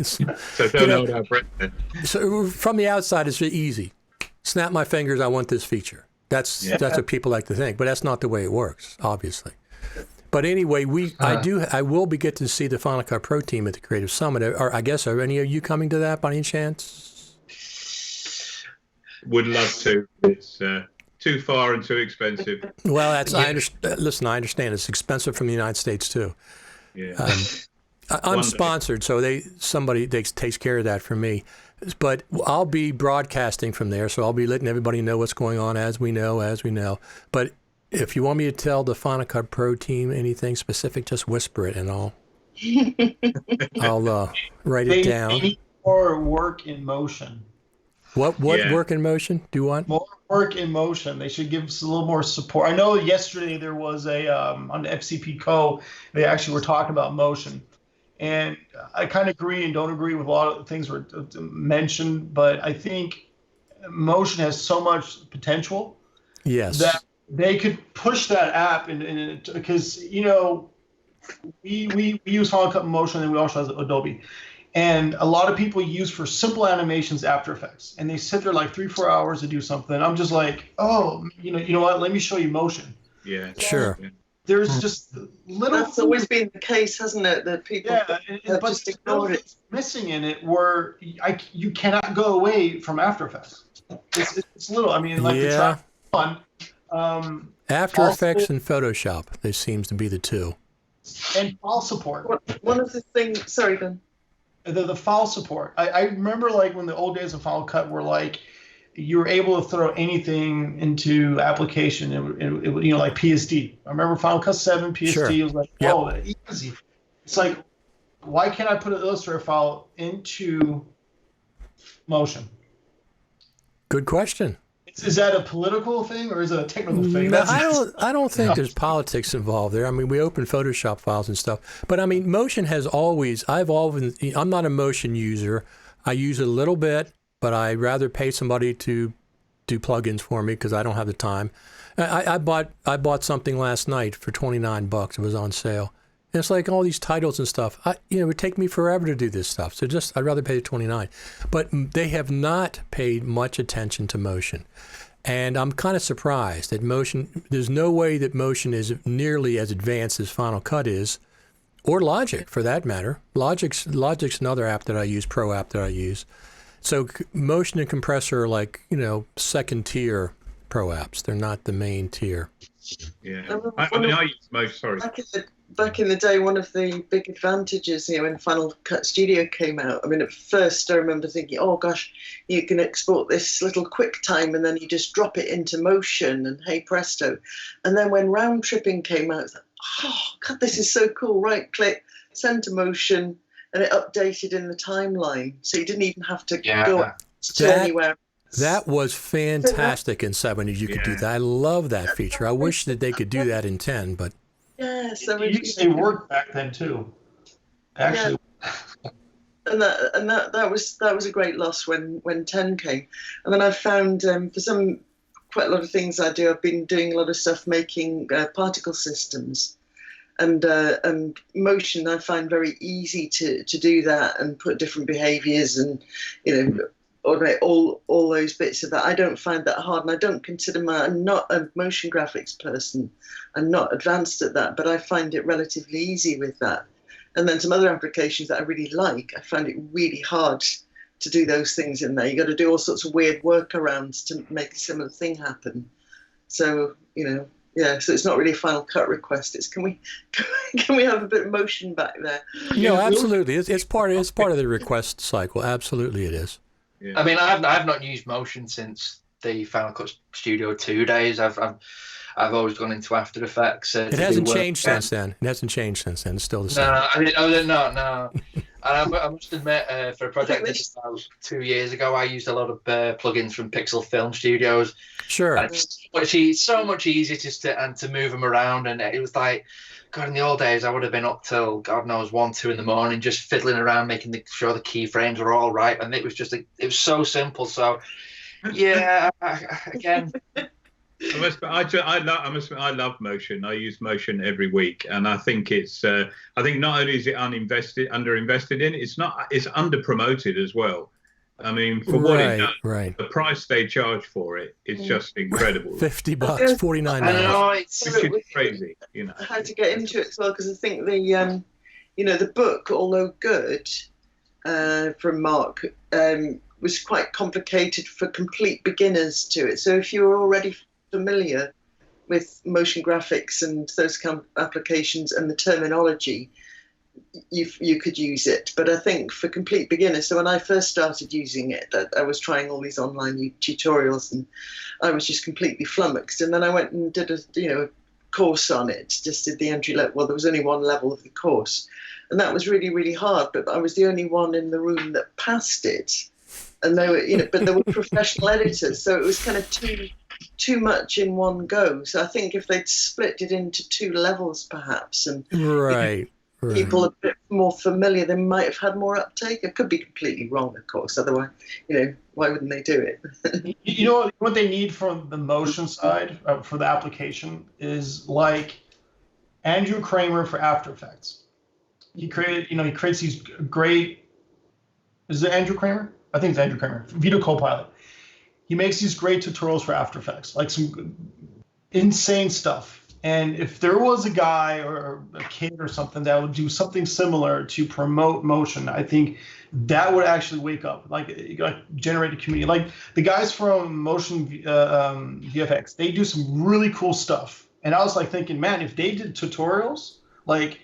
So don't hold our breath then. So from the outside, it's easy. Snap my fingers, I want this feature. That's what people like to think, but that's not the way it works, obviously. But anyway, I will be getting to see the Final Cut Pro team at the Creative Summit. Or I guess, are any of you coming to that by any chance? Would love to. It's too far and too expensive. Well, I understand it's expensive from the United States too. Yeah. I'm sponsored, so somebody takes care of that for me. But I'll be broadcasting from there, so I'll be letting everybody know what's going on as we know. But if you want me to tell the Final Cut Pro team anything specific, just whisper it, and I'll write it down. They need more work in motion. What work in motion? Do you want? More work in motion. They should give us a little more support. I know yesterday there was on the FCP Co. They actually were talking about motion. And I kind of agree and don't agree with a lot of the things were mentioned, but I think motion has so much potential. Yes. That they could push that app because we use Final Cut Motion, and we also have Adobe, and a lot of people use for simple animations After Effects, and they sit there like 3-4 hours to do something. I'm just like, you know what? Let me show you motion. Yeah. Sure. There's just That's always been the case, hasn't it? That people have just ignored it. Missing in it were you cannot go away from After Effects. It's little. I mean, like the track one. After Effects and Photoshop, they seems to be the two. And file support. One of the things. Sorry, Ben. The file support. I remember like when the old days of Final Cut were like, you were able to throw anything into application. It like PSD. I remember Final Cut 7 PSD was like, easy. It's like, why can't I put an Illustrator file into Motion? Good question. Is that a political thing or is it a technical thing? No, I don't think there's politics involved there. I mean, we open Photoshop files and stuff, but I mean, Motion has always. I'm not a Motion user. I use it a little bit, but I'd rather pay somebody to do plugins for me because I don't have the time. I bought something last night for $29. It was on sale. And it's like all these titles and stuff. It would take me forever to do this stuff. So I'd rather pay the $29. But they have not paid much attention to Motion. And I'm kind of surprised that Motion, there's no way that Motion is nearly as advanced as Final Cut is, or Logic for that matter. Logic's another app that I use, pro app that I use. So Motion and Compressor are like, second tier pro apps. They're not the main tier. Yeah. I use Motion, sorry. Back in the day, one of the big advantages, when Final Cut Studio came out, I mean, at first I remember thinking, oh gosh, you can export this little QuickTime and then you just drop it into Motion and hey presto. And then when round tripping came out, I was like, oh God, this is so cool. Right click, send to Motion, and it updated in the timeline. So you didn't even have to go to anywhere. That was fantastic in 7. You could do that. I love that feature. I wish that they could do that in 10, but. Yes, it worked back then too. Actually, and that was a great loss when 10 came. And then I found for quite a lot of things I do, I've been doing a lot of stuff making particle systems, and Motion I find very easy to do that and put different behaviors and automate all those bits of that. I don't find that hard, and I don't consider I'm not a motion graphics person. I'm not advanced at that, but I find it relatively easy with that. And then some other applications that I really like, I find it really hard to do those things in there. You got to do all sorts of weird workarounds to make a similar thing happen. So so it's not really a Final Cut request. It's can we have a bit of Motion back there? No, absolutely. It's part of the request cycle. Absolutely, it is. Yeah. I mean, I've not used Motion since the Final Cut Studio 2 days. I've always gone into After Effects. It hasn't changed since then. It hasn't changed since then. It's still the same. No. And I must admit, for a project that just about 2 years ago, I used a lot of plugins from Pixel Film Studios. Sure. And it's so much easier to move them around, and it was like, God, in the old days, I would have been up till God knows 1, 2 in the morning, just fiddling around, making sure the keyframes were all right, and it was just it was so simple. So, again. I love Motion. I use Motion every week, and I think it's. I think not only is it underinvested in, it's under promoted as well. I mean, for what it does, the price they charge for it is just incredible. $50, $49. I know, it's crazy. I had to get into it as well because I think the book, although good, from Mark, was quite complicated for complete beginners to it. So if you were already familiar with motion graphics and those kind of applications and the terminology, you could use it. But I think for complete beginners, so when I first started using it, I was trying all these online tutorials and I was just completely flummoxed. And then I went and did a course on it, just did the entry level. Well, there was only one level of the course, and that was really, really hard. But I was the only one in the room that passed it. And they were, but there were professional editors, so it was kind of too much in one go. So I think if they'd split it into 2 levels, perhaps, and people a bit more familiar, they might have had more uptake. It could be completely wrong, of course. Otherwise, why wouldn't they do it? What they need from the Motion side for the application is like Andrew Kramer for After Effects. He creates these great. Is it Andrew Kramer? I think it's Andrew Kramer. Video Copilot. He makes these great tutorials for After Effects, like some insane stuff. And if there was a guy or a kid or something that would do something similar to promote motion, I think that would actually wake up, like generate a community. Like the guys from Motion VFX, they do some really cool stuff. And I was like thinking, man, if they did tutorials, like,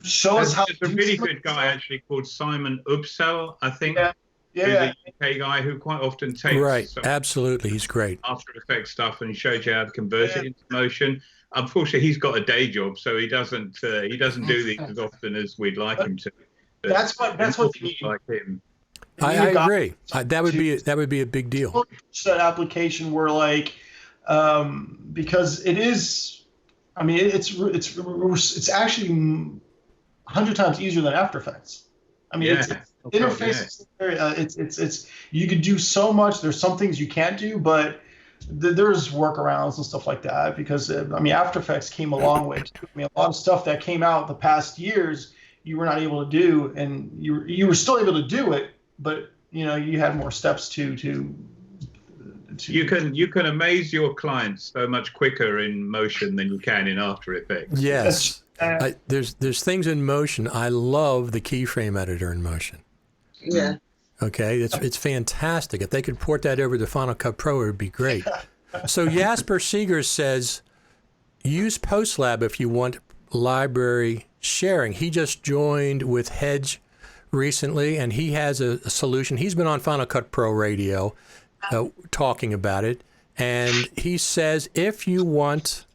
show us how. There's a really good guy actually called Simon Upsell, I think. Yeah. Who's a UK guy who quite often takes Absolutely, he's great. After Effects stuff and shows you how to convert it into motion. Unfortunately, he's got a day job, so he doesn't do these as often as we'd like him to. But that's what they need. Like him. I agree. That would be a big deal. That application where like because it is, I mean it's actually 100 times easier than After Effects. I mean, interface. It's you could do so much. There's some things you can't do, but there's workarounds and stuff like that. Because I mean, After Effects came a long way. I mean, a lot of stuff that came out the past years you were not able to do, and you were still able to do it, but you had more steps to. You can amaze your clients so much quicker in Motion than you can in After Effects. Yes. There's things in Motion. I love the keyframe editor in Motion. Yeah. Okay, it's fantastic. If they could port that over to Final Cut Pro, it would be great. So Jasper Seeger says, use PostLab if you want library sharing. He just joined with Hedge recently, and he has a solution. He's been on Final Cut Pro Radio talking about it, and he says if you want,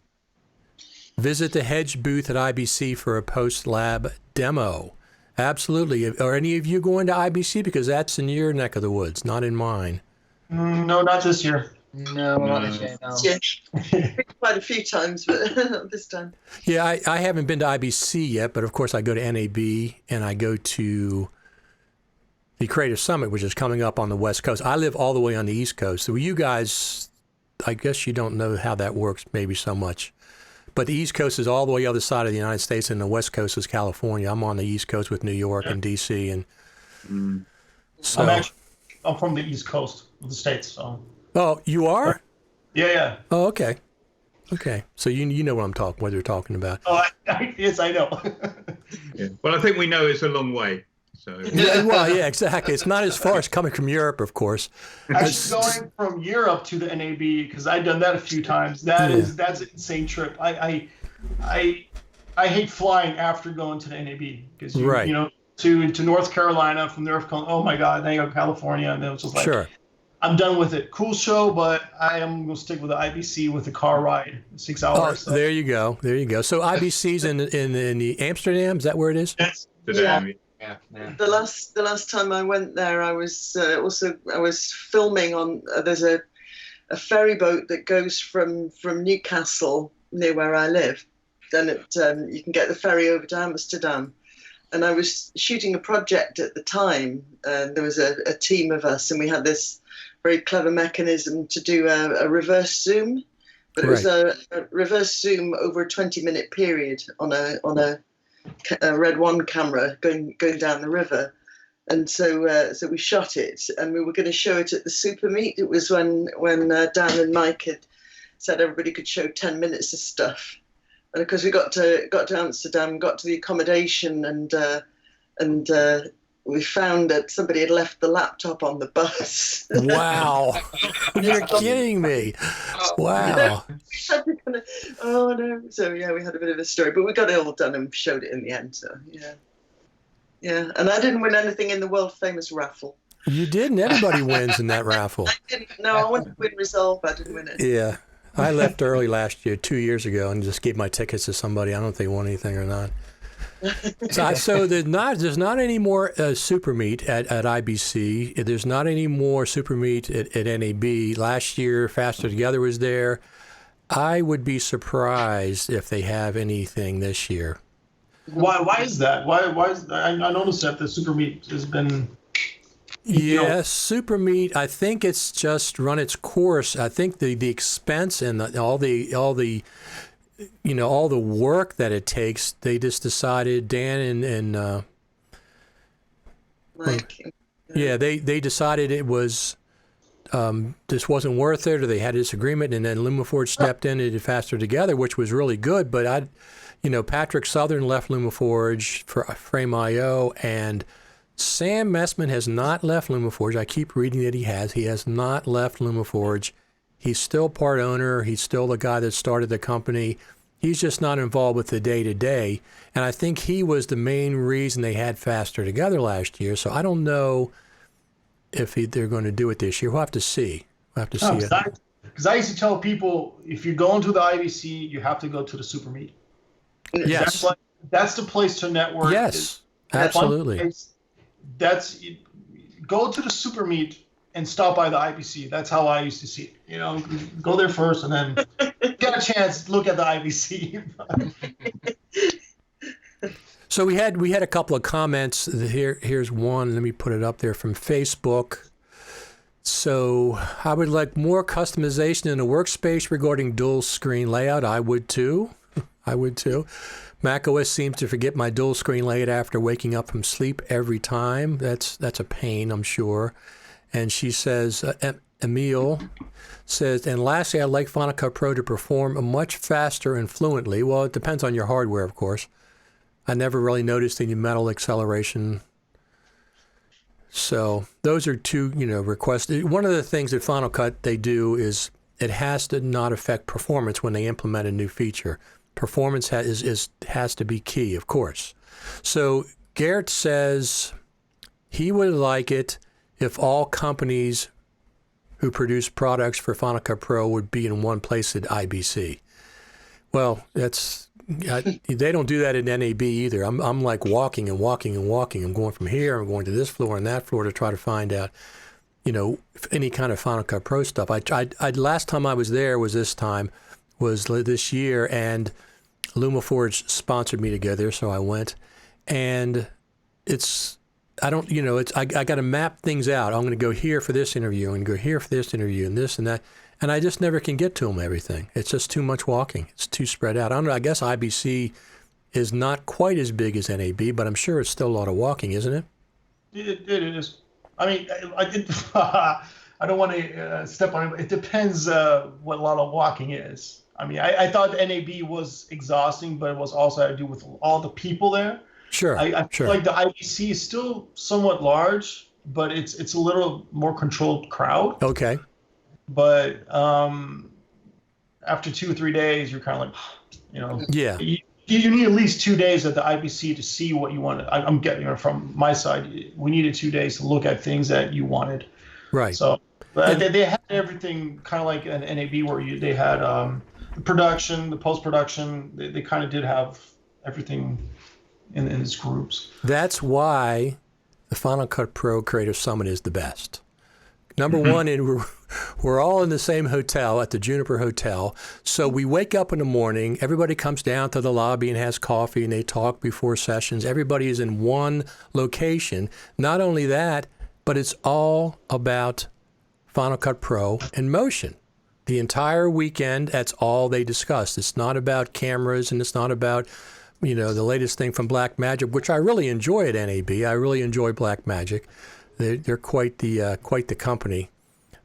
visit the Hedge booth at IBC for a PostLab demo. Absolutely. Are any of you going to IBC? Because that's in your neck of the woods, not in mine. No, not this year. No, not this year, no. Yeah. Quite a few times, but not this time. Yeah, I haven't been to IBC yet, but of course I go to NAB and I go to the Creative Summit, which is coming up on the West Coast. I live all the way on the East Coast. So you guys, I guess you don't know how that works maybe so much. But the East Coast is all the way other side of the United States, and the West Coast is California. I'm on the East Coast with New York and D.C. and so I'm from the East Coast of the States. So. Oh, you are? Yeah. Oh, okay. Okay, so you know what you're talking about. Oh, yes, I know. Yeah. Well, I think we know it's a long way. So. Yeah, exactly. It's not as far as coming from Europe, of course. Actually, going from Europe to the NAB, because I've done that a few times. That's an insane trip. I hate flying after going to the NAB because to North Carolina, from North Carolina. Oh my God, then you go to California, and then it's just like sure. I'm done with it. Cool show, but I am going to stick with the IBC with the car ride, 6 hours. Oh, so. There you go. So IBC's in the Amsterdam. Is that where it is? Yes. Yeah. The last time I went there, I was filming on. There's a ferry boat that goes from Newcastle near where I live. Then you can get the ferry over to Amsterdam, and I was shooting a project at the time. There was a team of us, and we had this very clever mechanism to do a reverse zoom, but it was a reverse zoom over a 20-minute period on a Red 1 camera going down the river, and so we shot it, and we were going to show it at the Super Meet. It was when Dan and Mike had said everybody could show 10 minutes of stuff, and of course we got to Amsterdam, got to the accommodation, and we found that somebody had left the laptop on the bus. Wow, you're kidding me! Wow. Oh no! So yeah, we had a bit of a story, but we got it all done and showed it in the end. So yeah. And I didn't win anything in the world famous raffle. You didn't. Everybody wins in that raffle. I didn't. No, I wanted to win Resolve. I didn't win it. Yeah, I left early last year, 2 years ago, and just gave my tickets to somebody. I don't know if they won anything or not. So there's not any more Super Meet at IBC. There's not any more Super Meet at NAB. Last year, Faster Together was there. I would be surprised if they have anything this year. Why is that? Why is that? I noticed that the Super Meet has been. Yeah, Super Meet. I think it's just run its course. I think the expense and all the work that it takes. They just decided, Dan and Mike. they decided it was this wasn't worth it, or they had a disagreement, and then LumaForge stepped in and did Faster Together, which was really good. But Patrick Southern left LumaForge for Frame.io, and Sam Messman has not left LumaForge. I keep reading that he has. He has not left LumaForge. He's still part owner. He's still the guy that started the company. He's just not involved with the day-to-day. And I think he was the main reason they had Faster Together last year. So I don't know if they're going to do it this year. We'll have to see. Because I used to tell people, if you're going to the IBC, you have to go to the Super Meet. Yes. That's the place to network. Yes, absolutely. Go to the Super Meet and stop by the IBC. That's how I used to see it. Go there first and then get a chance to look at the IBC. So we had a couple of comments. Here's one. Let me put it up there from Facebook. So I would like more customization in the workspace regarding dual screen layout. I would too. macOS seems to forget my dual screen layout after waking up from sleep every time. That's a pain, I'm sure. And she says, Emil says, and lastly, I'd like Final Cut Pro to perform much faster and fluently. Well, it depends on your hardware, of course. I never really noticed any metal acceleration. So those are two, requests. One of the things that Final Cut they do is it has to not affect performance when they implement a new feature. Performance has to be key, of course. So Garrett says he would like it if all companies who produce products for Final Cut Pro would be in one place at IBC. Well, they don't do that at NAB either. I'm like walking and walking and walking. I'm going from here, I'm going to this floor and that floor to try to find out, any kind of Final Cut Pro stuff. Last time I was there was this year, and LumaForge sponsored me to go there, so I went. And I got to map things out. I'm going to go here for this interview, I'm going to go here for this interview, and this and that. And I just never can get to them, everything. It's just too much walking. It's too spread out. I don't know. I guess IBC is not quite as big as NAB, but I'm sure it's still a lot of walking, isn't it? It is. I mean, I don't want to step on it. It depends what a lot of walking is. I mean, I thought NAB was exhausting, but it was also had to do with all the people there. Sure. I feel like the IBC is still somewhat large, but it's a little more controlled crowd. Okay. But after 2 or 3 days, you're kind of like, yeah. You need at least 2 days at the IBC to see what you wanted. I'm getting from my side. We needed 2 days to look at things that you wanted. Right. So but they had everything kind of like an NAB where they had the production, the post-production. They kind of did have everything in its groups. That's why the Final Cut Pro Creative Summit is the best. Number one, we're all in the same hotel at the Juniper Hotel. So we wake up in the morning, everybody comes down to the lobby and has coffee, and they talk before sessions. Everybody is in one location. Not only that, but it's all about Final Cut Pro and motion. The entire weekend, that's all they discussed. It's not about cameras, and it's not about, the latest thing from Blackmagic, which I really enjoy at NAB. I really enjoy Blackmagic. They're quite the company.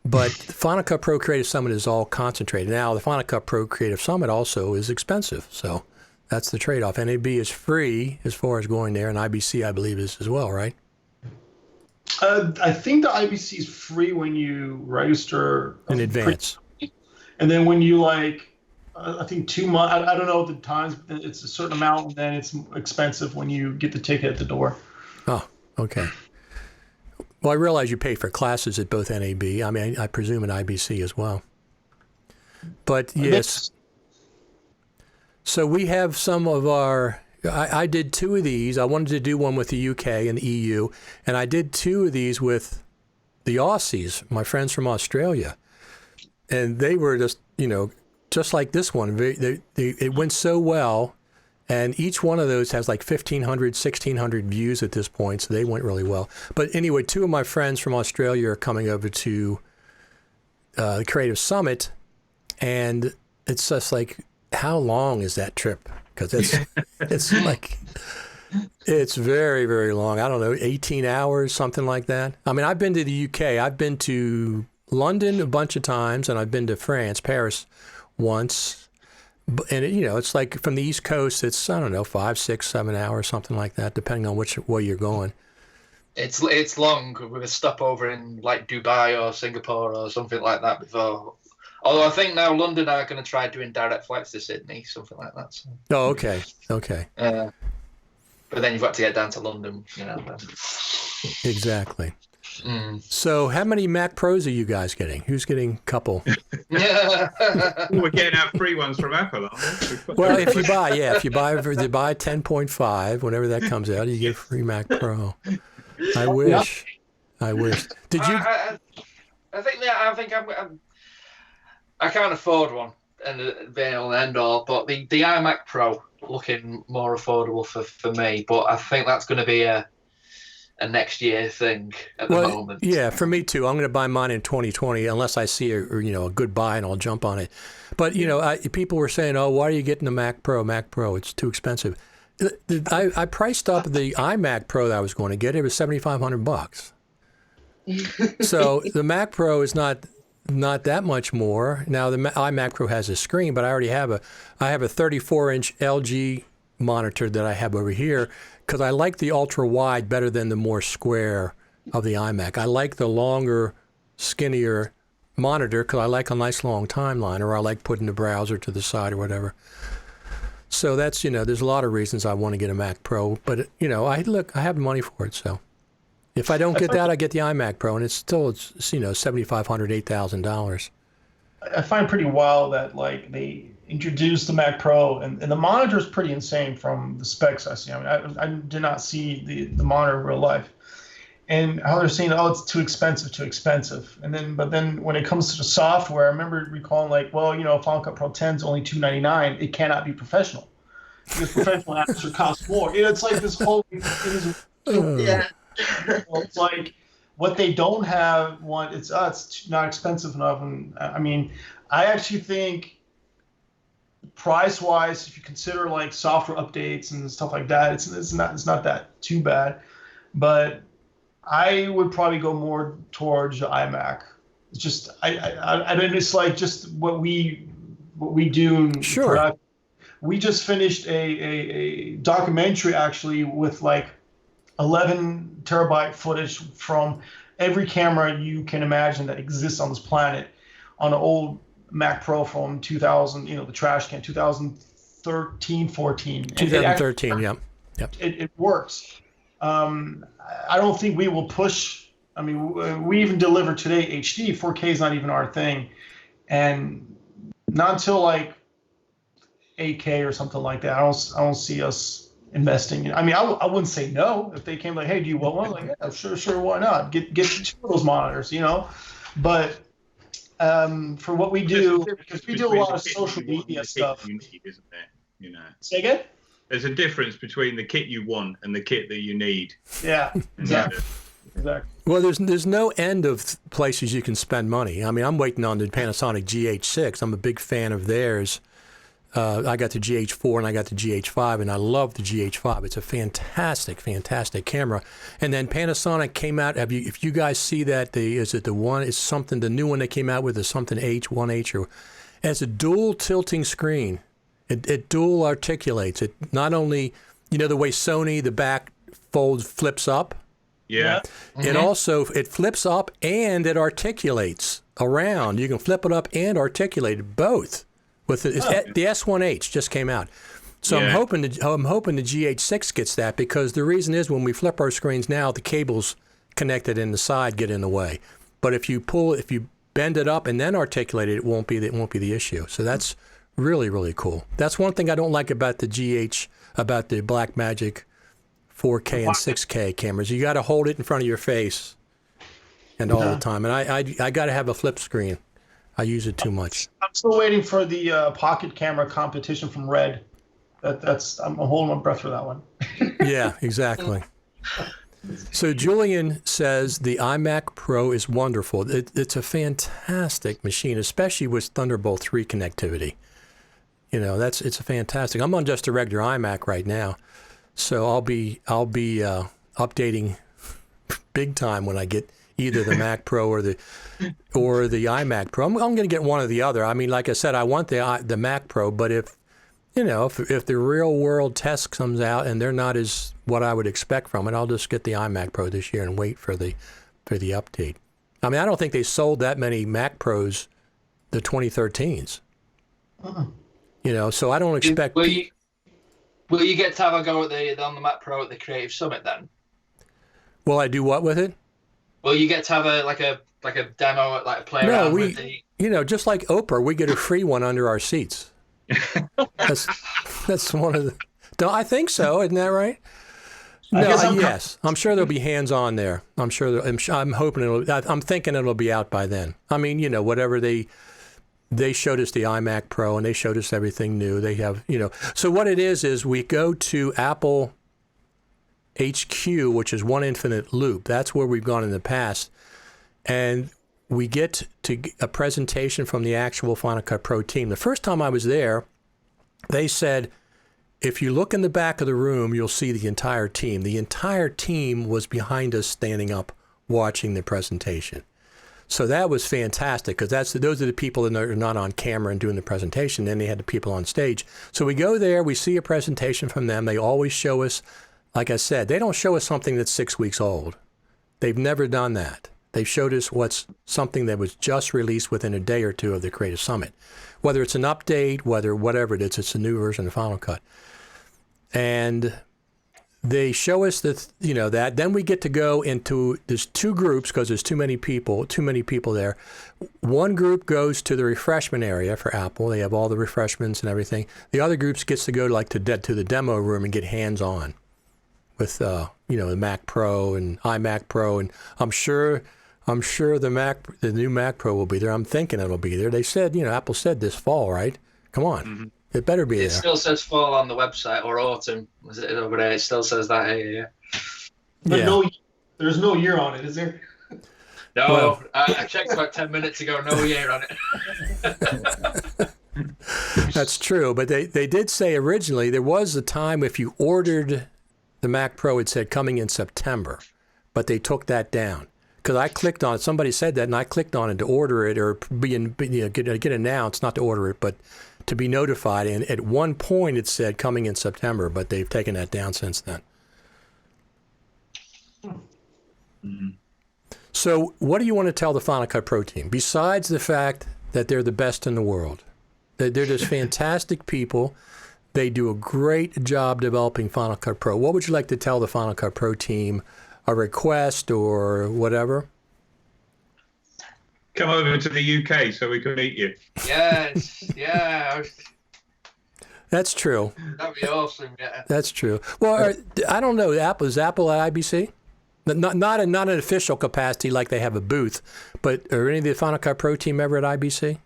But the Final Cut Pro Creative Summit is all concentrated. Now, the Final Cut Pro Creative Summit also is expensive. So that's the trade-off. NAB is free as far as going there, and IBC, I believe, is as well, right? I think the IBC is free when you register in advance. And then when you I think 2 months, I don't know the times, but it's a certain amount, and then it's expensive when you get the ticket at the door. Oh, okay. Well, I realize you pay for classes at both NAB. I mean, I presume at IBC as well. But yes. So we have some of our, I did 2 of these. I wanted to do one with the UK and the EU, and I did 2 of these with the Aussies, my friends from Australia. And they were just, just like this one. It went so well. And each one of those has like 1,500, 1,600 views at this point, so they went really well. But anyway, 2 of my friends from Australia are coming over to the Creative Summit, and it's just like, how long is that trip? Because it's very, very long. I don't know, 18 hours, something like that. I mean, I've been to the UK. I've been to London a bunch of times, and I've been to France, Paris once. And, it's like from the East Coast, it's, I don't know, 5, 6, 7 hours, something like that, depending on which way you're going. It's long with a stopover in like Dubai or Singapore or something like that before. Although I think now London are going to try doing direct flights to Sydney, something like that. So. Oh, okay. But then you've got to get down to London, Exactly. So how many Mac Pros are you guys getting? Who's getting a couple? We're getting our free ones from Apple, aren't we? Well, if you buy 10.5, whenever that comes out, you get a free Mac Pro. I wish. Did you? I can't afford one, and be all and end all. But the iMac Pro looking more affordable for me. But I think that's going to be a next year thing at the moment. Yeah, for me too. I'm going to buy mine in 2020 unless I see a good buy and I'll jump on it. But people were saying, "Oh, why are you getting the Mac Pro? It's too expensive." I priced up the iMac Pro that I was going to get. It was $7,500. So the Mac Pro is not that much more. Now the iMac Pro has a screen, but I already have a 34-inch LG monitor that I have over here because I like the ultra wide better than the more square of the iMac. I like the longer, skinnier monitor because I like a nice long timeline, or I like putting the browser to the side or whatever. So that's, there's a lot of reasons I want to get a Mac Pro, but I have money for it. So if I don't get that, I get the iMac Pro, and it's $7,500, $8,000. I find pretty wild that like they introduced the Mac Pro, and the monitor is pretty insane from the specs I see. I mean, I did not see the monitor in real life, and how they're saying, oh, it's too expensive, but then when it comes to the software, I remember recalling like, well, Final Cut Pro 10 is only $299. It cannot be professional because professional apps should cost more. It's like this whole Yeah. It's like what they don't have. It's not expensive enough, and I mean, I actually think price-wise, if you consider like software updates and stuff like that, it's not that too bad. But I would probably go more towards the iMac. It's just I mean, it's like just what we do. Sure. We just finished a documentary actually with like 11 terabyte footage from every camera you can imagine that exists on this planet on an old Mac Pro from 2000, the trash can, 2013, 14. 2013, yeah. Yep. It works. I don't think we will push. I mean, we even deliver today HD. 4K is not even our thing. And not until like 8K or something like that, I don't see us investing. I mean, I wouldn't say no if they came like, hey, do you want one? Like, yeah, sure, why not? Get 2 of those monitors, But for what we do, because we do a lot of social media stuff. You need, isn't there? Say again? There's a difference between the kit you want and the kit that you need. Yeah, exactly. Well, there's no end of places you can spend money. I mean, I'm waiting on the Panasonic GH6. I'm a big fan of theirs. I got the GH4 and I got the GH5, and I love the GH5. It's a fantastic, fantastic camera. And then Panasonic came out. If you guys see that, the new one they came out with is something H1H, or as a dual tilting screen. It dual articulates. It not only, the way Sony, the back flips up. Yeah. Mm-hmm. It flips up and it articulates around. You can flip it up and articulate it both. The S1H just came out. So yeah. I'm hoping the GH6 gets that, because the reason is when we flip our screens now, the cables connected in the side get in the way. But if you bend it up and then articulate it, it won't be the issue. So that's really, really cool. That's one thing I don't like about the about the Blackmagic 4K and 6K cameras. You got to hold it in front of your face and all the time. And I got to have a flip screen. I use it too much. I'm still waiting for the pocket camera competition from Red. I'm holding my breath for that one. Yeah, exactly. So Julian says the iMac Pro is wonderful. It's a fantastic machine, especially with Thunderbolt 3 connectivity. It's a fantastic. I'm on just a regular iMac right now, so I'll be updating big time when I get either the Mac Pro or the iMac Pro. I'm going to get one or the other. I mean, like I said, I want the Mac Pro, but if the real world test comes out and they're not as what I would expect from it, I'll just get the iMac Pro this year and wait for the update. I mean, I don't think they sold that many Mac Pros, the 2013s. So I don't expect. Will you get to have a go on the Mac Pro at the Creative Summit then? Will I do what with it? Will you get to have a demo, like a play around with the... just like Oprah, we get a free one under our seats. That's one of the. Don't I think so? Isn't that right? No, yes. I'm sure there'll be hands-on there. I'm hoping I'm thinking it'll be out by then. I mean, whatever they showed us the iMac Pro and they showed us everything new. They have, So what it is we go to Apple HQ, which is One Infinite Loop. That's where we've gone in the past, and we get to a presentation from the actual Final Cut Pro team. The first time I was there, they said, if you look in the back of the room, you'll see the entire team. The entire team was behind us standing up watching the presentation. So that was fantastic because those are the people that are not on camera and doing the presentation. Then they had the people on stage. So we go there, we see a presentation from them. They always show us, like I said, they don't show us something that's 6 weeks old. They've never done that. They've showed us something that was just released within a day or two of the Creative Summit. Whether it's an update, whatever it is, it's a new version of Final Cut. And they show us that. Then we get to go into, there's two groups because there's too many people there. One group goes to the refreshment area for Apple. They have all the refreshments and everything. The other group gets to go to the demo room and get hands-on with, the Mac Pro and iMac Pro. And I'm sure the new Mac Pro will be there. I'm thinking it'll be there. They said, Apple said this fall, right? Come on. Mm-hmm. It better be there. It still says fall on the website, or autumn. Was it over there? It still says that here, yeah. But there's no year on it, is there? No, well, I checked about 10 minutes ago. No year on it. That's true, but they did say originally there was a time if you ordered the Mac Pro, it said coming in September, but they took that down. Because I clicked on it. Somebody said that, and I clicked on it to order it or get announced, not to order it, but to be notified. And at one point it said coming in September, but they've taken that down since then. Mm-hmm. So what do you want to tell the Final Cut Pro team, besides the fact that they're the best in the world? They're just fantastic people. They do a great job developing Final Cut Pro. What would you like to tell the Final Cut Pro team? A request or whatever? Come over to the UK so we can meet you. Yes, yeah. That's true. That'd be awesome, yeah. That's true. Well, I don't know. Is Apple at IBC? Not an official capacity like they have a booth, but are any of the Final Cut Pro team ever at IBC?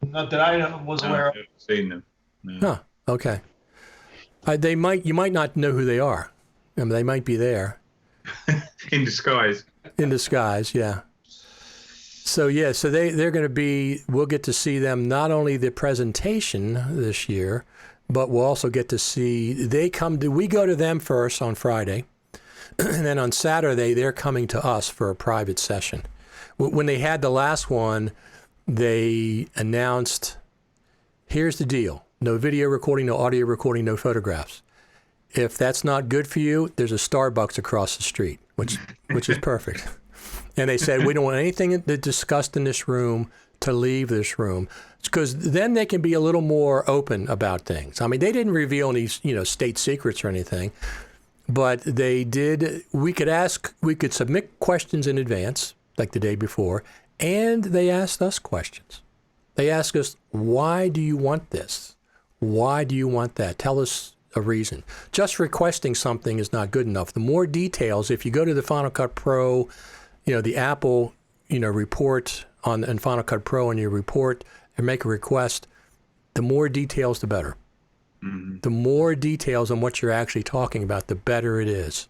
Not that I was aware of. I haven't seen them. No. Huh, okay. You might not know who they are. I mean, they might be there. In disguise. In disguise, yeah. So they're going to be. We'll get to see them not only the presentation this year, but we'll also get to see. We go to them first on Friday, and then on Saturday they're coming to us for a private session. When they had the last one, they announced, "Here's the deal: no video recording, no audio recording, no photographs. If that's not good for you, there's a Starbucks across the street, which is perfect." And they said, we don't want anything discussed in this room to leave this room, because then they can be a little more open about things. I mean, they didn't reveal any, state secrets or anything, but they did. We could submit questions in advance, like the day before, and they asked us questions. They asked us, why do you want this? Why do you want that? Tell us a reason. Just requesting something is not good enough. The more details, if you go to the Final Cut Pro, the Apple, report and Final Cut Pro and you report and make a request, the more details, the better. Mm-hmm. The more details on what you're actually talking about, the better it is.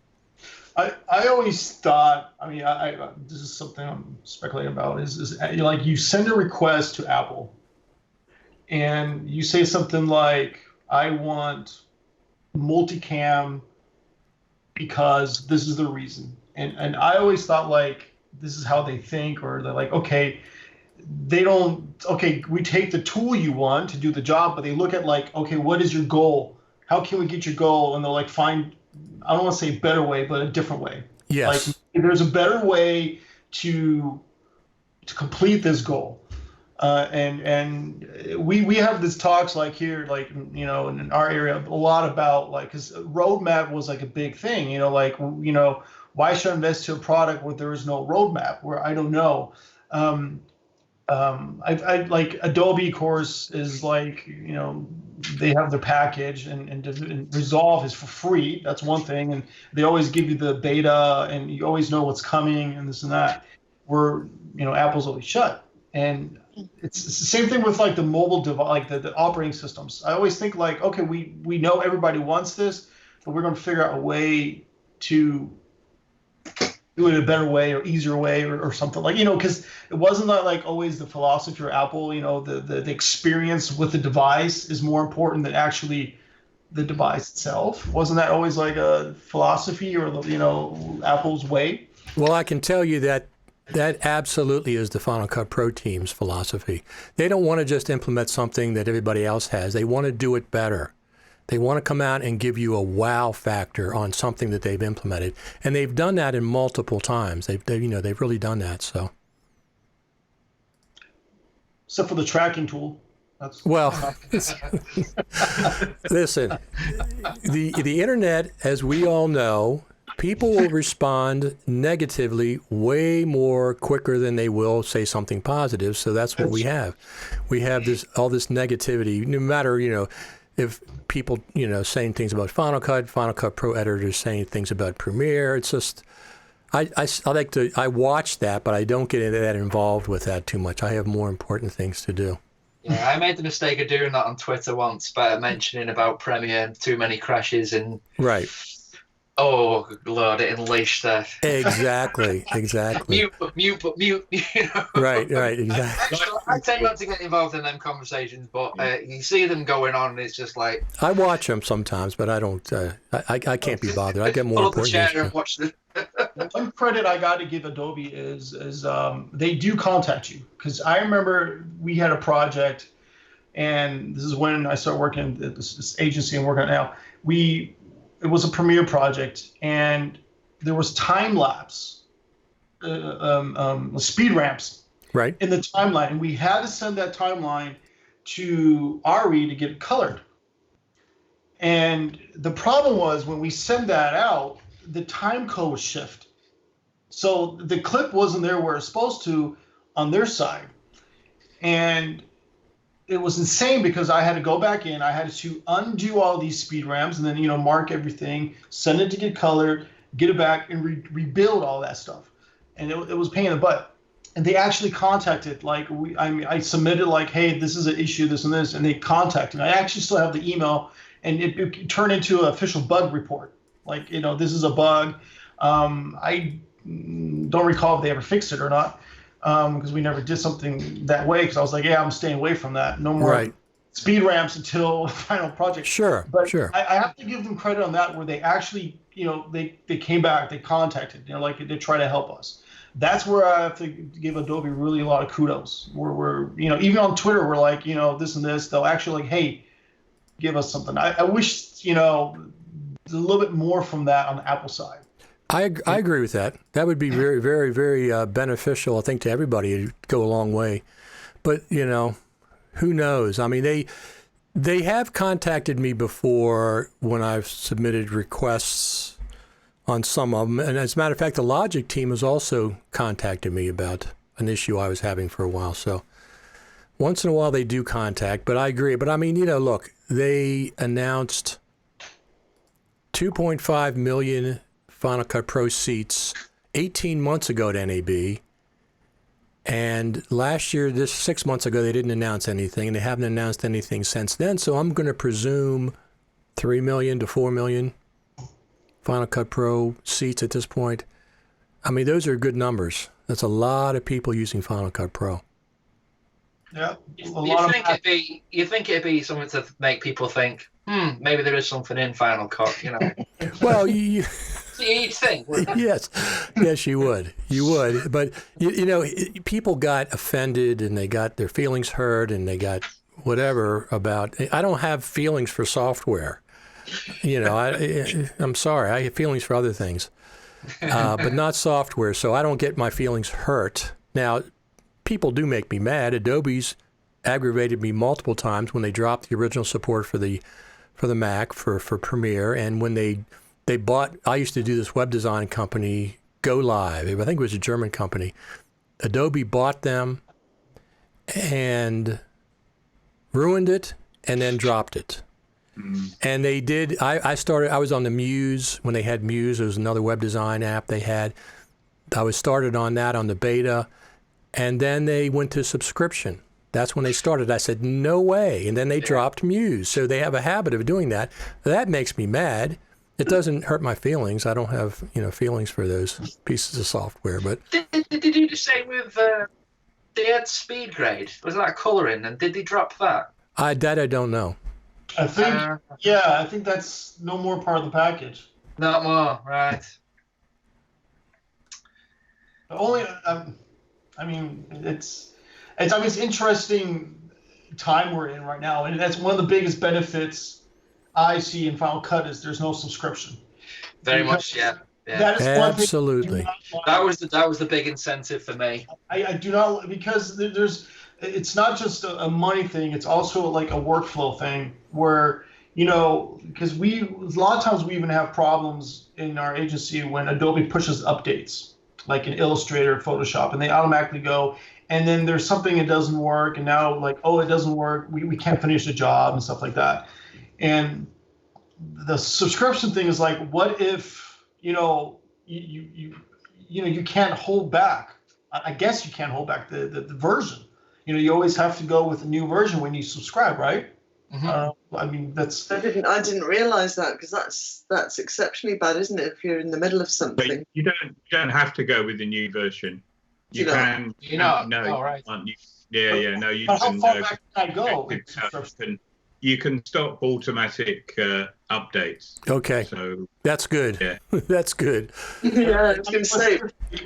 I always thought, I this is something I'm speculating about, is like you send a request to Apple and you say something like, I want multicam because this is the reason. And I always thought like this is how they think, or they're like, okay, we take the tool you want to do the job, but they look at like, okay, what is your goal? How can we get your goal? And they'll like find, I don't want to say better way, but a different way. Yes. Like there's a better way to complete this goal. And we have these talks like here, like, you know, in our area a lot about like, because roadmap was like a big thing, you know, like, you know, why should I invest to a product where there is no roadmap, where I don't know. I like Adobe course is like, you know, they have their package and Resolve is for free. That's one thing. And they always give you the beta and you always know what's coming and this and that, where, you know, Apple's always shut. And it's the same thing with like the mobile device, like the operating systems. I always think like, okay, we know everybody wants this, but we're going to figure out a way to do it a better way or easier way or something, like, you know, because it wasn't that like always the philosophy or Apple, you know, the experience with the device is more important than actually the device itself. Wasn't that always like a philosophy or, you know, Apple's way? Well, I can tell you that absolutely is the Final Cut Pro team's philosophy. They don't want to just implement something that everybody else has. They want to do it better. They want to come out and give you a wow factor on something that they've implemented, and they've done that in multiple times. They've really done that. So, except for the tracking tool. Well, listen, the internet, as we all know, people will respond negatively way more quicker than they will say something positive. So that's what we have. We have all this negativity, no matter, you know, if people, you know, saying things about Final Cut Pro editors saying things about Premiere. It's just, I watch that, but I don't get that involved with that too much. I have more important things to do. Yeah, I made the mistake of doing that on Twitter once by mentioning about Premiere, too many crashes, and right. Oh Lord, it unleashed that. Exactly. Mute. You know? Right, exactly. I tend not to get involved in them conversations, but you see them going on, and it's just like I watch them sometimes, but I don't. I can't be bothered. I get more important. Pull up the chair and watch the. One credit I got to give Adobe is they do contact you, because I remember we had a project, and this is when I started working at this agency I'm working at now. It was a Premiere project, and there was time lapse, speed ramps, right, in the timeline, and we had to send that timeline to Ari to get it colored. And the problem was when we send that out, the time code shift, so the clip wasn't there where it's supposed to on their side, and it was insane because I had to go back in. I had to undo all these speed ramps and then, you know, mark everything, send it to get colored, get it back, and rebuild all that stuff. And it was a pain in the butt. And they actually contacted, like, I submitted, like, hey, this is an issue, this and this, and they contacted. I actually still have the email, and it turned into an official bug report. Like, you know, this is a bug. I don't recall if they ever fixed it or not. Because we never did something that way, because I was like, yeah, I'm staying away from that. No more speed ramps until final project. Sure, but sure. I have to give them credit on that, where they actually, you know, they came back, they contacted, you know, like they try to help us. That's where I have to give Adobe really a lot of kudos. We're you know, even on Twitter, we're like, you know, this and this. They'll actually like, hey, give us something. I wish, you know, there's a little bit more from that on the Apple side. I agree with that. That would be very, very, very beneficial, I think, to everybody. It'd go a long way. But, you know, who knows? I mean, they have contacted me before when I've submitted requests on some of them. And as a matter of fact, the Logic team has also contacted me about an issue I was having for a while. So once in a while they do contact, but I agree. But I mean, you know, look, they announced 2.5 million Final Cut Pro seats 18 months ago at NAB, and last year, 6 months ago, they didn't announce anything, and they haven't announced anything since then. So I'm going to presume 3 million to 4 million Final Cut Pro seats at this point. I mean, those are good numbers. That's a lot of people using Final Cut Pro. Yeah, you think it'd be something to make people think, maybe there is something in Final Cut, you know. Well, You'd think. Yes, you would. You would. But, you know, people got offended and they got their feelings hurt and they got whatever about. I don't have feelings for software. You know, I'm sorry. I have feelings for other things, but not software. So I don't get my feelings hurt. Now, people do make me mad. Adobe's aggravated me multiple times when they dropped the original support for the Mac for Premiere, and when they bought. I used to do this web design company, Go Live. I think it was a German company. Adobe bought them and ruined it, and then dropped it. And they did. I was on the Muse when they had Muse. It was another web design app they had. I was started on that on the beta, and then they went to subscription. That's when they started. I said, no way. And then they dropped Muse. So they have a habit of doing that. That makes me mad. It doesn't hurt my feelings. I don't have, feelings for those pieces of software. But did they do the same with? They had Speed Grade. Was that coloring? And did they drop that? I don't know. I think, I think that's no more part of the package. Not more, right? Only, it's interesting time we're in right now, and that's one of the biggest benefits I see in Final Cut is there's no subscription. Very much, yeah. That is absolutely. That was the big incentive for me. I do not, because it's not just a money thing, it's also like a workflow thing where, because a lot of times we even have problems in our agency when Adobe pushes updates, like in Illustrator, Photoshop, and they automatically go, and then there's something that doesn't work, and now it doesn't work, we can't finish the job and stuff like that. And the subscription thing is like, what if, you can't hold back? I guess you can't hold back the version. You always have to go with a new version when you subscribe, right? Mm-hmm. That's. I didn't realize that, because that's exceptionally bad, isn't it? If you're in the middle of something. But you don't have to go with the new version. You can. No. Oh, right. No, you but can. How far back can I go? You can stop automatic updates. Okay. So that's good. Yeah. That's good. Yeah, I was going to say.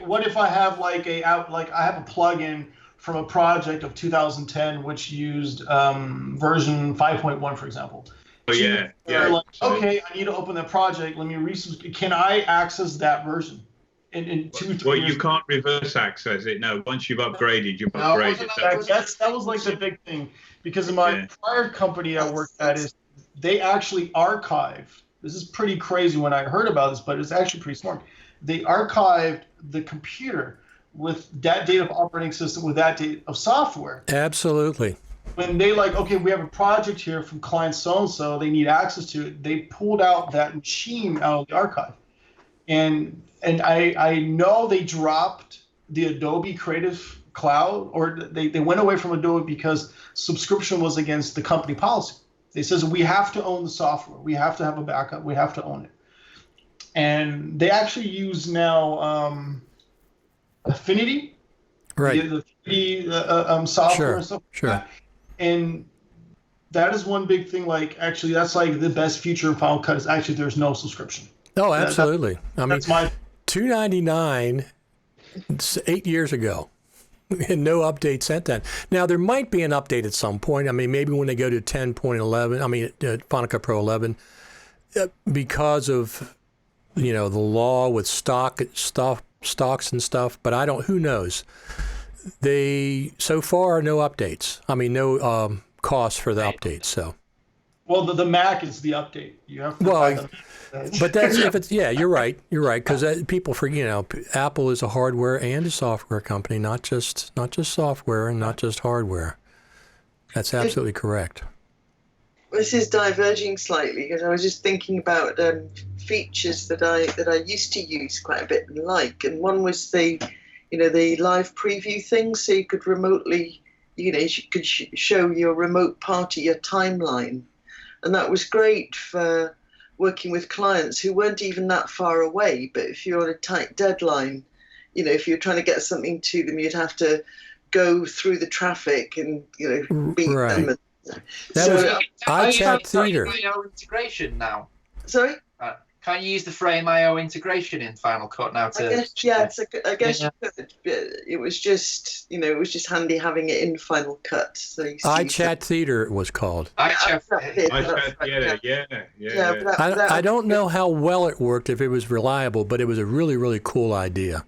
What if I have I have a plugin from a project of 2010 which used version 5.1, for example? Oh, yeah. Okay, I need to open that project. Let me can I access that version? In 2 Well, years? you can't reverse access it. No, once you've upgraded, you've upgraded. That was like the big thing, because in my prior company I worked at they actually archived. This is pretty crazy when I heard about this, but it's actually pretty smart. They archived the computer with that date of operating system, with that date of software. Absolutely. When they okay, we have a project here from client so-and-so, they need access to it, they pulled out that machine out of the archive. And I know they dropped the Adobe Creative Cloud, or they went away from Adobe because subscription was against the company policy. They says we have to own the software, we have to have a backup, we have to own it. And they actually use now Affinity, right? The Affinity software and stuff. Sure. Like that. And that is one big thing. Actually, that's the best feature in Final Cut is actually there's no subscription. Oh, absolutely. That's my $299 8 years ago, and no update sent then. Now there might be an update at some point. Maybe when they go to 10.11. Final Cut Pro 11, because of the law with stocks and stuff. But I don't. Who knows? So far no updates. No cost for the updates. So. Well, the Mac is the update. You have to. But that's if it's you're right, because people forget Apple is a hardware and a software company, not just software and not just hardware. That's absolutely correct. This is diverging slightly, because I was just thinking about features that I used to use quite a bit and and one was the live preview thing, so you could remotely you could show your remote party your timeline, and that was great for working with clients who weren't even that far away. But if you're on a tight deadline, if you're trying to get something to them, you'd have to go through the traffic and beat them. That was iChat Theater. Integration now. Sorry? Can't you use the Frame.io integration in Final Cut now? I guess, I guess you could. It was just, it was just handy having it in Final Cut. So iChat Theater it was called. iChat Theater, yeah. I don't know how well it worked, if it was reliable, but it was a really, really cool idea.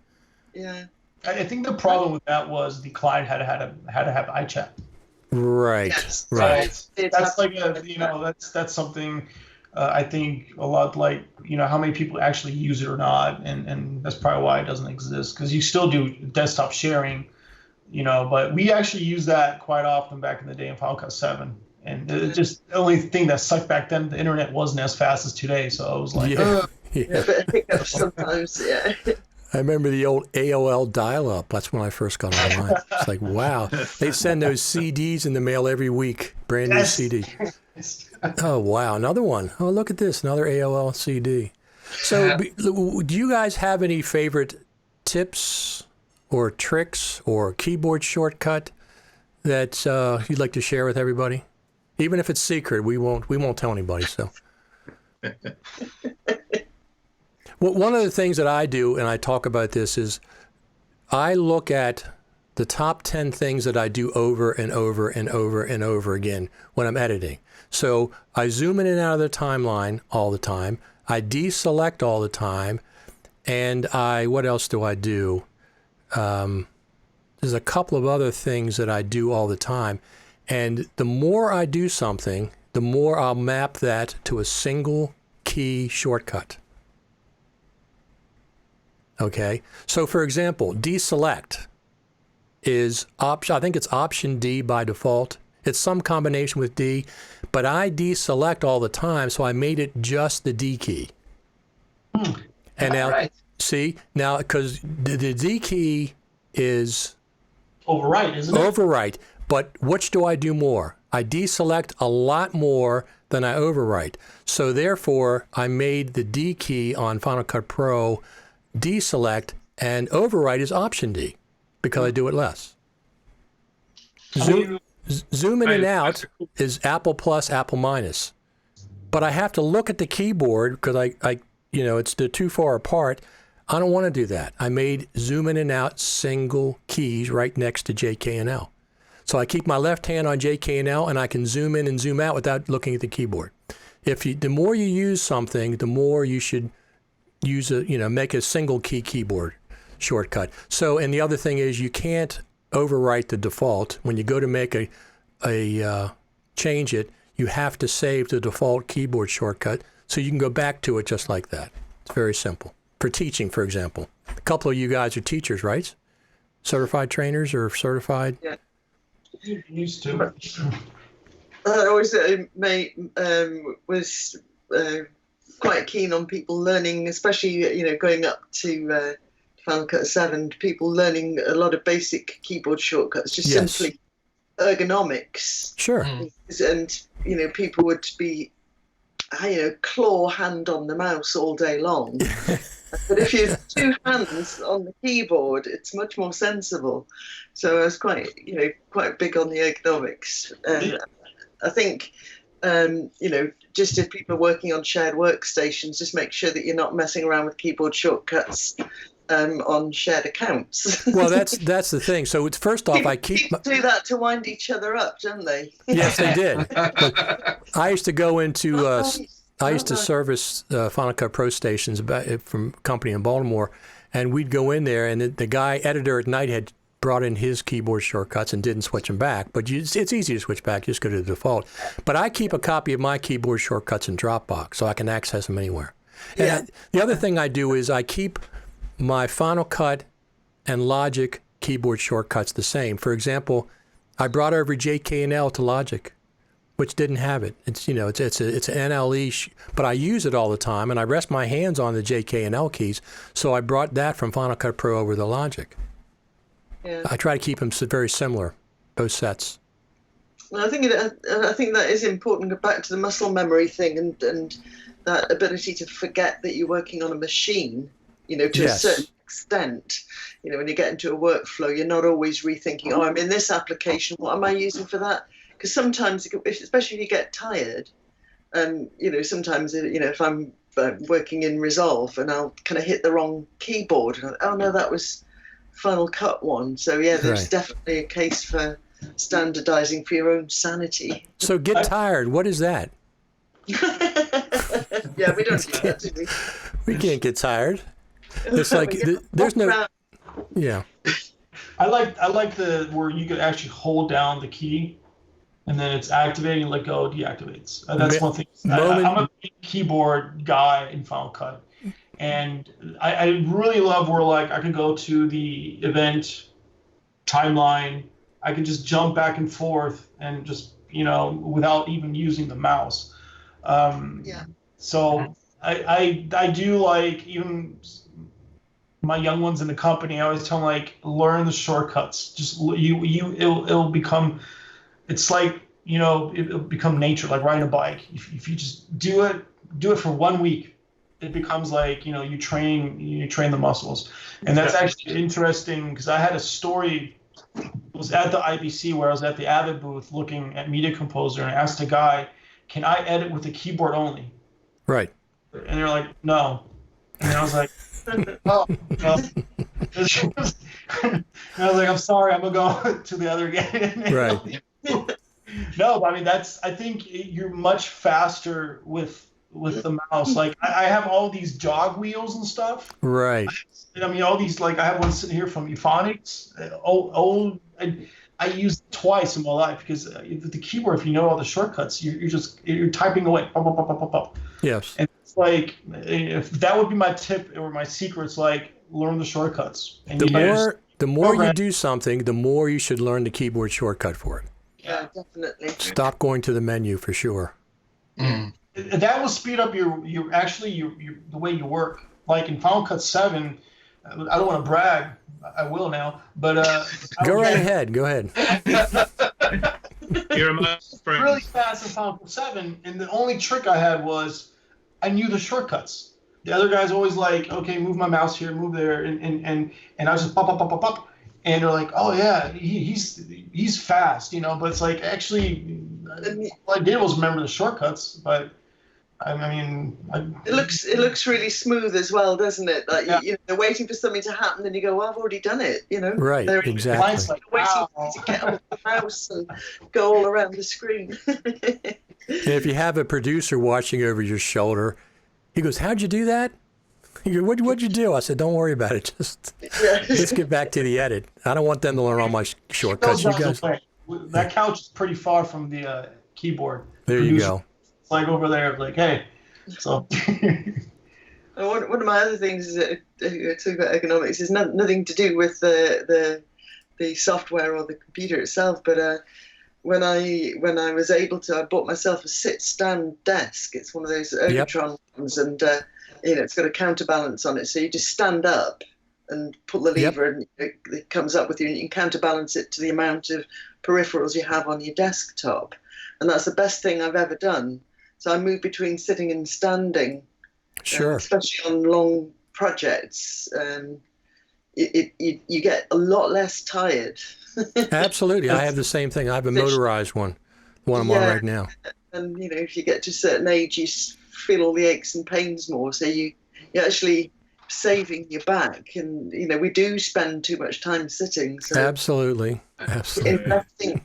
Yeah. I think the problem with that was the client had to have iChat. Right. Yes. Right. So that's like that's something. I think a lot like, how many people actually use it or not, and that's probably why it doesn't exist, because you still do desktop sharing, but we actually used that quite often back in the day in Final Cut 7. And it just the only thing that sucked back then, the internet wasn't as fast as today, so I was like, hiccups sometimes, yeah. I remember the old AOL dial-up. That's when I first got online. It's like, wow. They'd send those CDs in the mail every week, brand new CD. Oh, wow. Another one. Oh, look at this. Another AOL CD. So do you guys have any favorite tips or tricks or keyboard shortcut that you'd like to share with everybody? Even if it's secret, we won't tell anybody. So, well, one of the things that I do, and I talk about this, is I look at the top 10 things that I do over and over and over and over again when I'm editing. So I zoom in and out of the timeline all the time. I deselect all the time. And what else do I do? There's a couple of other things that I do all the time. And the more I do something, the more I'll map that to a single key shortcut. Okay? So for example, deselect is I think it's Option D by default. It's some combination with D, but I deselect all the time, so I made it just the D key. And now, see, now, because the D key is overwrite, isn't it? Overwrite, but which do I do more? I deselect a lot more than I overwrite. So therefore, I made the D key on Final Cut Pro deselect, and overwrite is Option D, because I do it less. Zoom in and out is Apple plus, Apple minus. But I have to look at the keyboard because they're too far apart. I don't want to do that. I made zoom in and out single keys right next to J, K, and L. So I keep my left hand on J, K, and L, and I can zoom in and zoom out without looking at the keyboard. The more you use something, the more you should use make a single key keyboard shortcut. So, and the other thing is you can't overwrite the default. When you go to make a change it, you have to save the default keyboard shortcut so you can go back to it just like that. It's very simple. For teaching, for example. A couple of you guys are teachers, right? Certified trainers or certified? Yeah. Used to. I always was quite keen on people learning, especially, going up to Final Cut 7, people learning a lot of basic keyboard shortcuts, just simply ergonomics. Sure. And, people would be, claw hand on the mouse all day long. But if you have two hands on the keyboard, it's much more sensible. So I was quite big on the ergonomics. I think, just if people are working on shared workstations, just make sure that you're not messing around with keyboard shortcuts on shared accounts. Well, that's the thing. So it's first off, people do that to wind each other up, don't they? Yes, they did. But I used to go into I used to service Final Cut Pro stations from a company in Baltimore, and we'd go in there, and the guy editor at night had brought in his keyboard shortcuts and didn't switch them back. But it's easy to switch back. Just go to the default. But I keep a copy of my keyboard shortcuts in Dropbox, so I can access them anywhere. Yeah. And the other thing I do is I keep my Final Cut and Logic keyboard shortcuts the same. For example, I brought over J, K, and L to Logic, which didn't have it. It's an NLE, but I use it all the time, and I rest my hands on the J, K, and L keys. So I brought that from Final Cut Pro over to Logic. Yeah. I try to keep them very similar, both sets. Well, I think that is important. Go back to the muscle memory thing and that ability to forget that you're working on a machine. To a certain extent. When you get into a workflow, you're not always rethinking, I'm in this application, what am I using for that? Because sometimes, especially if you get tired, sometimes, if I'm working in Resolve, and I'll kind of hit the wrong keyboard. And oh no, that was Final Cut one. So yeah, there's definitely a case for standardizing for your own sanity. So get tired. What is that? Yeah, we don't do that, do we? We can't get tired. It's like there's no. Yeah. I like the where you could actually hold down the key, and then it's activating, let go, deactivates. That's one thing. I'm a big keyboard guy in Final Cut, and I really love where like I can go to the event timeline. I can just jump back and forth and just without even using the mouse. So I do like even my young ones in the company. I always tell them like learn the shortcuts. Just it'll become. It's like it'll become nature, like riding a bike. If you just do it for 1 week, it becomes like you train the muscles. And that's actually interesting because I had a story. It was at the IBC where I was at the Avid booth looking at Media Composer, and I asked a guy, "Can I edit with the keyboard only?" Right. And they're like, "No." And I was like, "Oh, no." And I was like, "I'm sorry, I'm gonna go to the other game." Right. No, but I mean I think you're much faster with the mouse. Like I have all these jog wheels and stuff. Right. And I mean all these, like I have one sitting here from Euphonics. Old. I used it twice in my life because with the keyboard, if you know all the shortcuts, you're typing away. Pop, pop, pop, pop, pop, pop. Yes. And it's like if that would be my tip or my secrets, like learn the shortcuts. And the more you do something, the more you should learn the keyboard shortcut for it. Yeah, definitely. Stop going to the menu for sure. Mm. That will speed up your the way you work. Like in Final Cut 7, I don't want to brag. I will now, but go right ahead. Go ahead. You're really fast in Final Cut 7, and the only trick I had was I knew the shortcuts. The other guys always like, okay, move my mouse here, move there, and I was just pop, pop, pop, pop, pop. And they're like, oh yeah, he's fast, But it's like actually, all I did was remember the shortcuts. But I mean, it looks really smooth as well, doesn't it? Like they're waiting for something to happen, and you go, well, I've already done it. Right, exactly. Like, wow. Waiting to get on the mouse and go all around the screen. And if you have a producer watching over your shoulder, he goes, "How'd you do that?" What'd you do? I said, "Don't worry about it. Just let's get back to the edit. I don't want them to learn all my shortcuts." You guys. That couch is pretty far from the keyboard. There you go. It's like over there, like, hey. So. One of my other things is that talk about economics is nothing to do with the software or the computer itself, but when I was able to, I bought myself a sit-stand desk. It's one of those Ergotron ones, and it's got a counterbalance on it, so you just stand up and pull the lever, and it comes up with you, and you can counterbalance it to the amount of peripherals you have on your desktop, and that's the best thing I've ever done. So I move between sitting and standing, sure, especially on long projects. You get a lot less tired. Absolutely, I have the same thing. I have a motorized one, the one I'm on right now. And if you get to a certain age, you feel all the aches and pains more. So you're actually saving your back, and we do spend too much time sitting. So absolutely.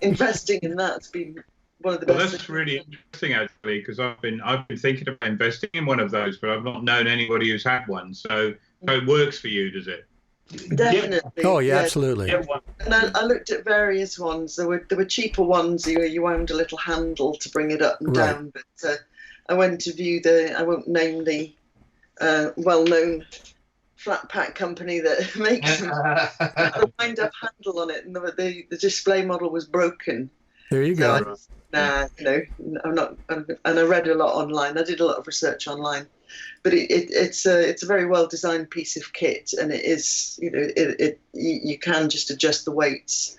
Investing in that's been one of the best. Well, that's really interesting actually, because I've been thinking about investing in one of those, but I've not known anybody who's had one. So it works for you, does it? Definitely. Oh yeah, absolutely. And I looked at various ones. There were cheaper ones. You wound a little handle to bring it up and down. But I went to view I won't name the well-known flat pack company that makes them. Had a wind-up handle on it, and the display model was broken. There you go. I'm not. And I read a lot online. I did a lot of research online, but it's a very well designed piece of kit, and it is you can just adjust the weights,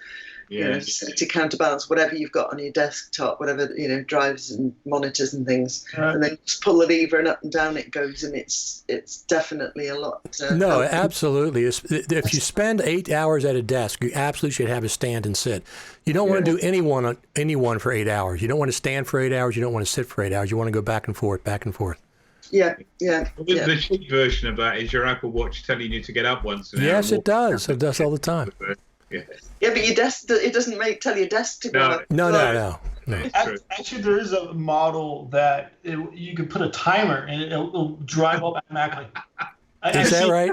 to counterbalance whatever you've got on your desktop, whatever drives and monitors and things, and then just pull the lever and up and down it goes, and it's definitely a lot. No, absolutely. If you spend 8 hours at a desk, you absolutely should have a stand and sit. You don't want to do anyone for 8 hours. You don't want to stand for 8 hours. You don't want to sit for 8 hours. You want to go back and forth, back and forth. Yeah. The cheap version of that is your Apple Watch telling you to get up once an hour. Yes, it does. It does all the time. Yeah. Yeah, but your desk, it doesn't tell your desk to go up. No. Actually, there is a model that you can put a timer and it'll drive up automatically. Is that right?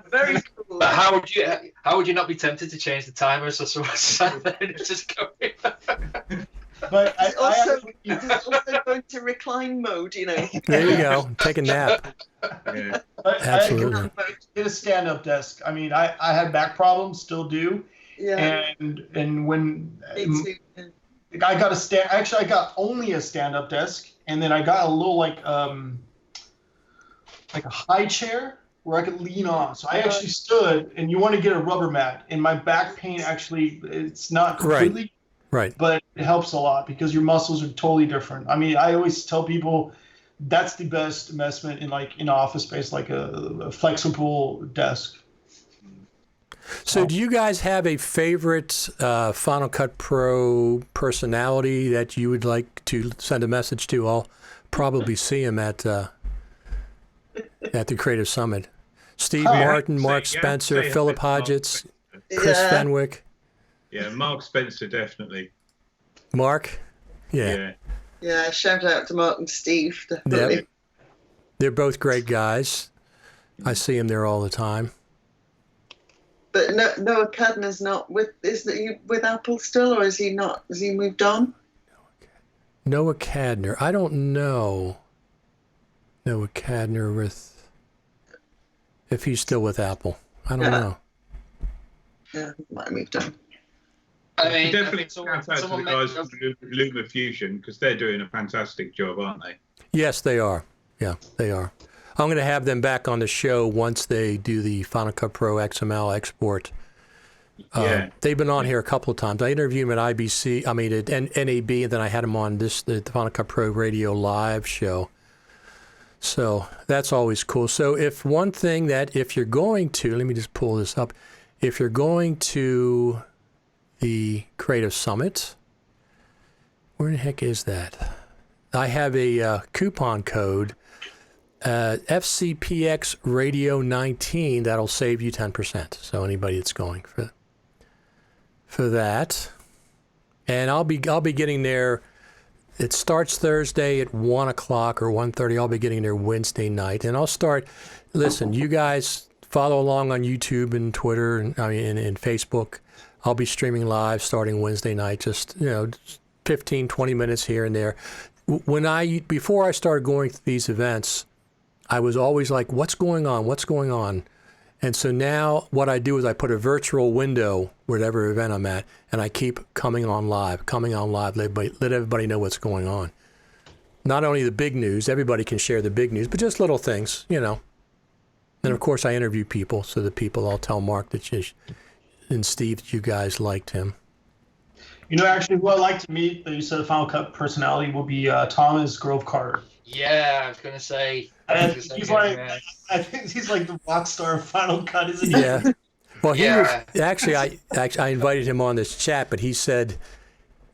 Very cool. But how would you not be tempted to change the timer so someone sat there and it's just going? But It's also going to recline mode, you know. There you go. Take a nap. Yeah. Absolutely. I did a stand-up desk. I mean, I had back problems, still do. Yeah. And when Me too. I got I got only a stand-up desk, and then I got a little like a high chair where I could lean on. So I actually stood, and you want to get a rubber mat. And my back pain actually, it's not completely. Right. But it helps a lot because your muscles are totally different. I mean, I always tell people that's the best investment in office space, like a flexible desk. So do you guys have a favorite Final Cut Pro personality that you would like to send a message to? I'll probably see him at the Creative Summit. Steve Martin, Mark Spencer, Philip Hodgetts, Chris Fenwick. Yeah, Mark Spencer, definitely. Mark? Yeah. Yeah, shout out to Mark and Steve, definitely. Yep. They're both great guys. I see him there all the time. But Noah Cadner's not with, is he with Apple still, or is he not? Has he moved on? Noah Cadner. I don't know Noah Cadner if he's still with Apple. I don't know. Yeah, he might have moved on. I mean, definitely shout out to the guys from Luma Fusion because they're doing a fantastic job, aren't they? Yes, they are. Yeah, they are. I'm going to have them back on the show once they do the Final Cut Pro XML export. They've been on here a couple of times. I interviewed them at NAB, and then I had them on the Final Cut Pro Radio Live show. So that's always cool. So if you're going to, let me just pull this up. If you're going to the Creative Summit, where the heck is that? I have a coupon code, FCPX Radio 19, that'll save you 10%. So anybody that's going for that, and I'll be getting there. It starts Thursday at 1 o'clock or 1:30. I'll be getting there Wednesday night, and I'll start. Listen, you guys follow along on YouTube and Twitter and Facebook. I'll be streaming live starting Wednesday night, just 15, 20 minutes here and there. Before I started going to these events, I was always like, what's going on? What's going on? And so now what I do is I put a virtual window, whatever event I'm at, and I keep coming on live, let everybody know what's going on. Not only the big news, everybody can share the big news, but just little things, And of course I interview people, so I'll tell Mark that and Steve that you guys liked him. Actually, who I'd like to meet, that you said the Final Cut personality, will be Thomas Grove Carter. Yeah, I was going to say. I think he's like the rock star of Final Cut, isn't he? Yeah. Well, I invited him on this chat, but he said,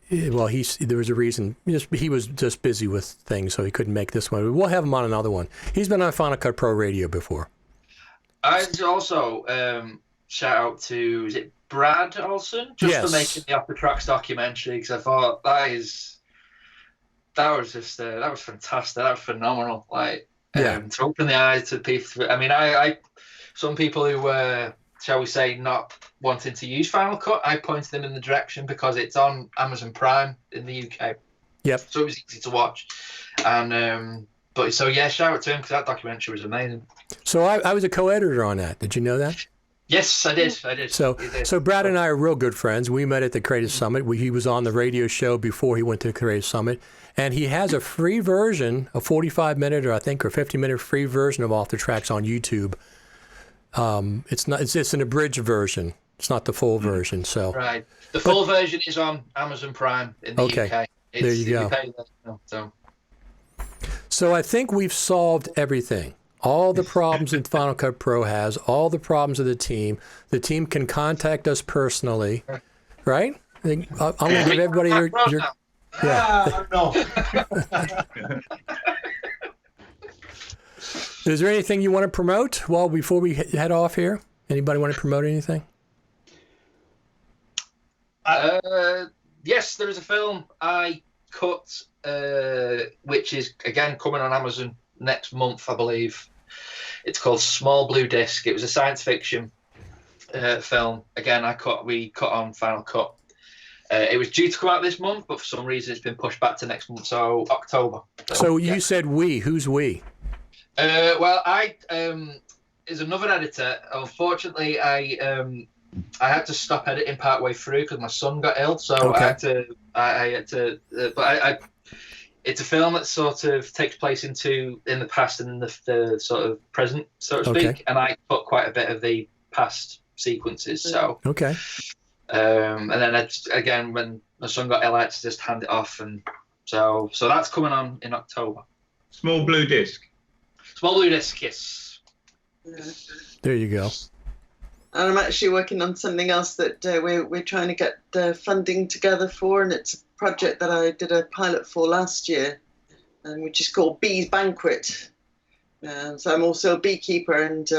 there was a reason. He was just busy with things, so he couldn't make this one. But we'll have him on another one. He's been on Final Cut Pro Radio before. I'd also shout out to, is it Brad Olson? For making the Upper Tracks documentary, because I thought that was fantastic. That was phenomenal. To open the eyes to people. I mean, some people who were, shall we say, not wanting to use Final Cut, I pointed them in the direction because it's on Amazon Prime in the UK. Yep. So it was easy to watch. And shout out to him because that documentary was amazing. So I was a co-editor on that. Did you know that? Yes, I did. So Brad and I are real good friends. We met at the Creative Summit. He was on the radio show before he went to the Creative Summit. And he has a free version, a 45-minute or 50-minute free version of Off the Tracks on YouTube. It's an abridged version. It's not the full version. So right. The full version is on Amazon Prime in the UK. There you go. So I think we've solved everything. All the problems that Final Cut Pro has, all the problems of the team. The team can contact us personally, right? I'm going to give everybody your no. Is there anything you want to promote before we head off here? Anybody want to promote anything? Yes, there is a film I cut, which is again coming on Amazon next month, I believe. It's called Small Blue Disc. It was a science fiction film. Again, we cut on Final Cut. It was due to come out this month, but for some reason it's been pushed back to next month, so October. So you said we. Who's we? Well, I is another editor. Unfortunately, I had to stop editing partway through because my son got ill, so okay. I had to. But it's a film that sort of takes place in the past and the sort of present, so to speak. Okay. And I cut quite a bit of the past sequences. So okay. And then again, when my son got ill, I had to just hand it off, and so that's coming on in October. Small Blue Disc. Small Blue Disc, yes. There you go. And I'm actually working on something else that we're trying to get funding together for, and it's a project that I did a pilot for last year, which is called Bees Banquet. So I'm also a beekeeper, and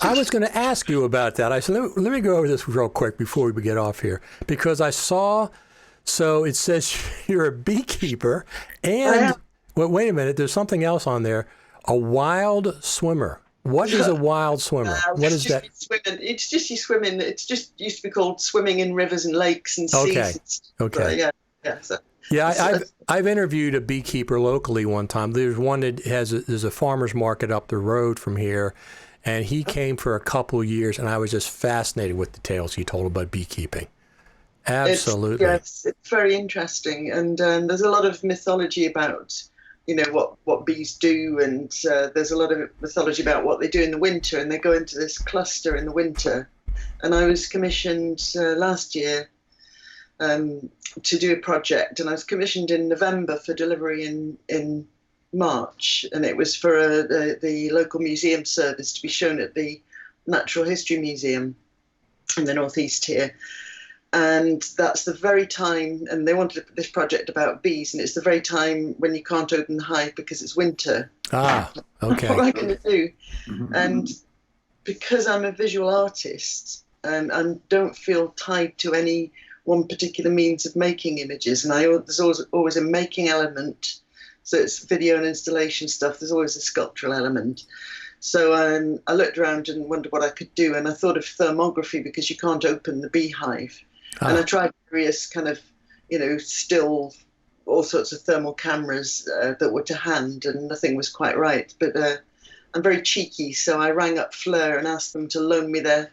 I was going to ask you about that. I said, let me go over this real quick before we get off here, because I saw. So it says you're a beekeeper, and well, wait a minute. There's something else on there. A wild swimmer. What is a wild swimmer? What is that? It's just you swimming. It's just used to be called swimming in rivers and lakes and seas. Okay. I've interviewed a beekeeper locally one time. There's one that there's a farmer's market up the road from here, and he came for a couple of years, and I was just fascinated with the tales he told about beekeeping. Absolutely. It's very interesting, and there's a lot of mythology about what bees do, and there's a lot of mythology about what they do in the winter, and they go into this cluster in the winter. And I was commissioned last year to do a project, and I was commissioned in November for delivery in March, and it was for the local museum service to be shown at the Natural History Museum in the northeast here. And that's the very time, and they wanted this project about bees, and it's the very time when you can't open the hive because it's winter. Ah, okay. What am I going to do? And because I'm a visual artist and don't feel tied to any one particular means of making images, and there's always a making element, so it's video and installation stuff, there's always a sculptural element. So I looked around and wondered what I could do, and I thought of thermography because you can't open the beehive. And I tried various kind of, still all sorts of thermal cameras that were to hand, and nothing was quite right. But I'm very cheeky, so I rang up Fleur and asked them to loan me their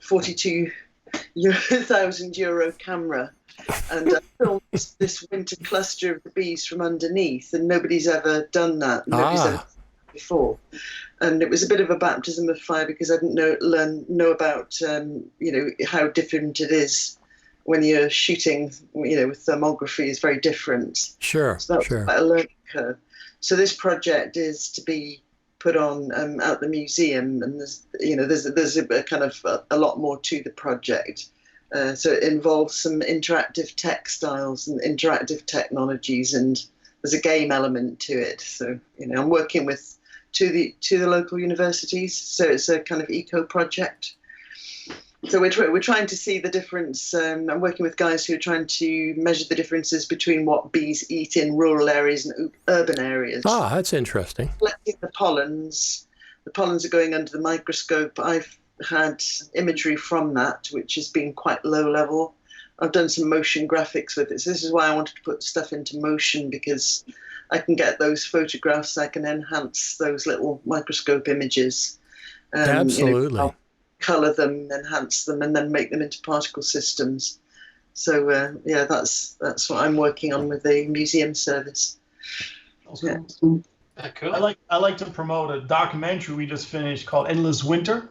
42,000 euro camera. And I filmed this winter cluster of the bees from underneath, and nobody's ever done that. Nobody's ever done that before. And it was a bit of a baptism of fire because I didn't know about how different it is when you're shooting. With thermography is very different. Sure, so that was quite a learning curve. So this project is to be put on at the museum, and there's a kind of a lot more to the project. So it involves some interactive textiles and interactive technologies, and there's a game element to it. So I'm working with to the local universities, so it's a kind of eco project. So we're trying to see the difference. I'm working with guys who are trying to measure the differences between what bees eat in rural areas and urban areas. Ah, that's interesting. Collecting the pollens. The pollens are going under the microscope. I've had imagery from that, which has been quite low level. I've done some motion graphics with it. So this is why I wanted to put stuff into motion, because I can get those photographs, I can enhance those little microscope images. Absolutely. Colour them, enhance them, and then make them into particle systems. So that's what I'm working on with the museum service. Yeah. Cool. I like to promote a documentary we just finished called Endless Winter.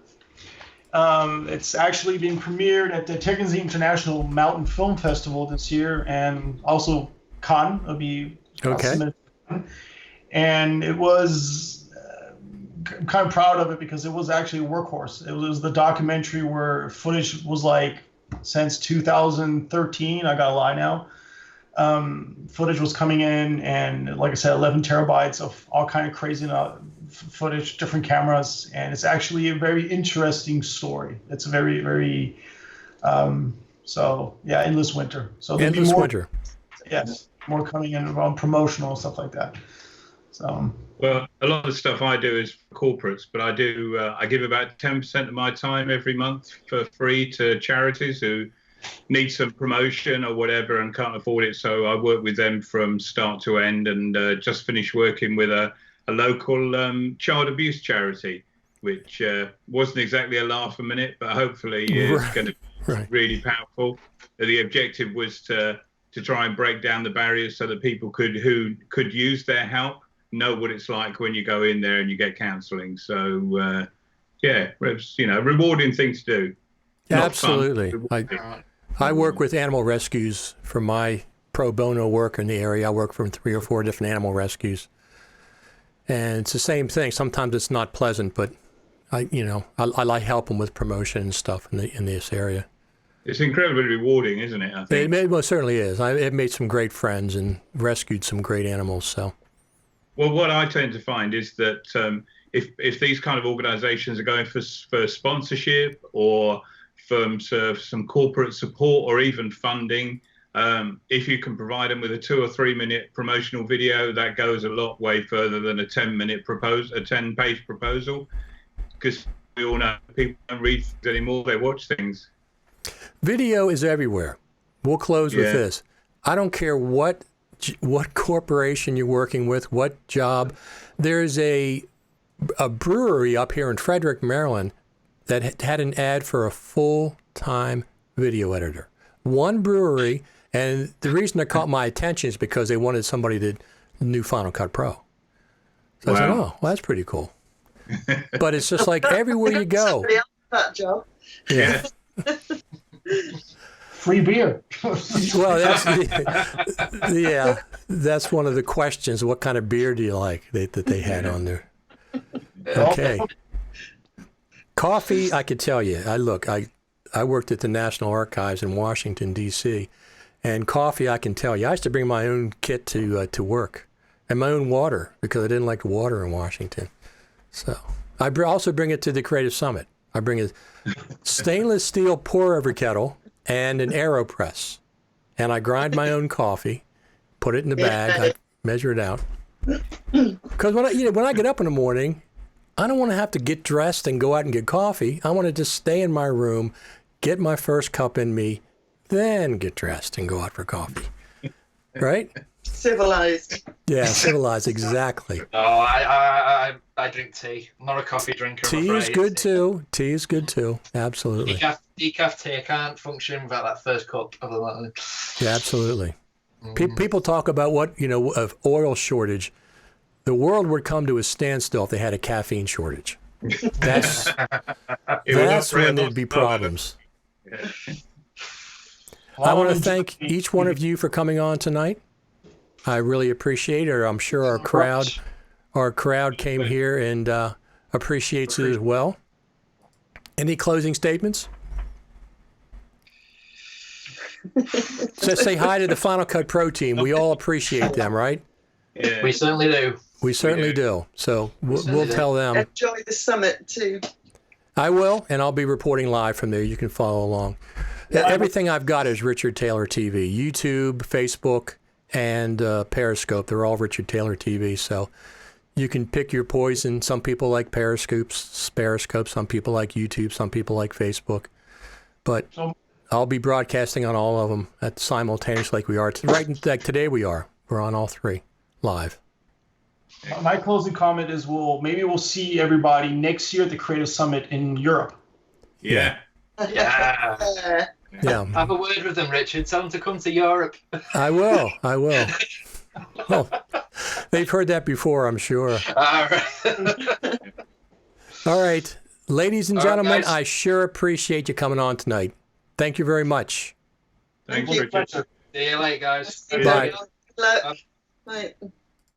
It's actually being premiered at the Tegernsee International Mountain Film Festival this year, and also Cannes. It'll be okay. And it was I'm kind of proud of it because it was actually a workhorse. It was the documentary where footage was like since 2013. I got a lie now. Footage was coming in, and like I said, 11 terabytes of all kind of crazy footage, different cameras, and it's actually a very interesting story. It's very, very, Endless Winter. So there'll Endless be more, Winter. Yes, more coming in around promotional and stuff like that. So. Well, a lot of the stuff I do is for corporates, but I give about 10% of my time every month for free to charities who need some promotion or whatever and can't afford it. So I work with them from start to end, and just finished working with a local child abuse charity, which wasn't exactly a laugh a minute, but hopefully is going to be really powerful. The objective was to try and break down the barriers so that people who could use their help know what it's like when you go in there and you get counselling. So it's, a rewarding thing to do. Absolutely. I work with animal rescues for my pro bono work in the area. I work from 3 or 4 different animal rescues, and it's the same thing. Sometimes it's not pleasant, but I like helping with promotion and stuff in this area. It's incredibly rewarding, isn't it? I think it certainly is. I've made some great friends and rescued some great animals. So. Well, what I tend to find is that if these kind of organisations are going for sponsorship or from some corporate support or even funding, if you can provide them with a 2 or 3 minute promotional video, that goes a lot way further than a 10-page proposal, because we all know people don't read things anymore; they watch things. Video is everywhere. We'll close with this. I don't care what corporation you're working with, what job. There's a brewery up here in Frederick, Maryland, that had an ad for a full-time video editor. One brewery, and the reason it caught my attention is because they wanted somebody that knew Final Cut Pro. So I said, oh, well, that's pretty cool. But it's just like everywhere you go. Somebody else that job. Yeah. Free beer. Well, that's one of the questions. What kind of beer do you like that they had on there? Okay. Coffee, I could tell you. I worked at the National Archives in Washington, D.C., and coffee, I can tell you. I used to bring my own kit to work and my own water because I didn't like the water in Washington. So I also bring it to the Creative Summit. I bring a stainless steel pour-over kettle and an AeroPress, and I grind my own coffee, put it in the bag, I measure it out. Because when I get up in the morning, I don't want to have to get dressed and go out and get coffee. I want to just stay in my room, get my first cup in me, then get dressed and go out for coffee. Right? Civilized. Yeah, civilized, exactly. No, I drink tea. I'm not a coffee drinker. Tea is good too. Tea is good too. Absolutely. Decaf tea. I can't function without that first cup of the morning. Yeah, absolutely. People talk about of oil shortage. The world would come to a standstill if they had a caffeine shortage. That's when there'd be problems. I want to thank each one of you for coming on tonight. I really appreciate it. I'm sure our crowd came here and appreciates it as well. Any closing statements? Just say hi to the Final Cut Pro team. We all appreciate them, right? Yeah. We certainly do. We certainly do. So we'll tell them. Enjoy the summit too. I will, and I'll be reporting live from there. You can follow along. Everything I've got is Richard Taylor TV. YouTube, Facebook, and Periscope. They're all Richard Taylor TV. So you can pick your poison. Some people like Periscope. Some people like YouTube. Some people like Facebook. But I'll be broadcasting on all of them simultaneously like we are. Like today we are. We're on all 3 live. My closing comment is maybe we'll see everybody next year at the Creative Summit in Europe. Yeah. Yeah. Have a word with them, Richard. Tell them to come to Europe. I will. Well, they've heard that before, I'm sure. All right. All right. Ladies and gentlemen, I sure appreciate you coming on tonight. Thank you very much. Thanks, Richard. See you later, guys. Bye. Bye.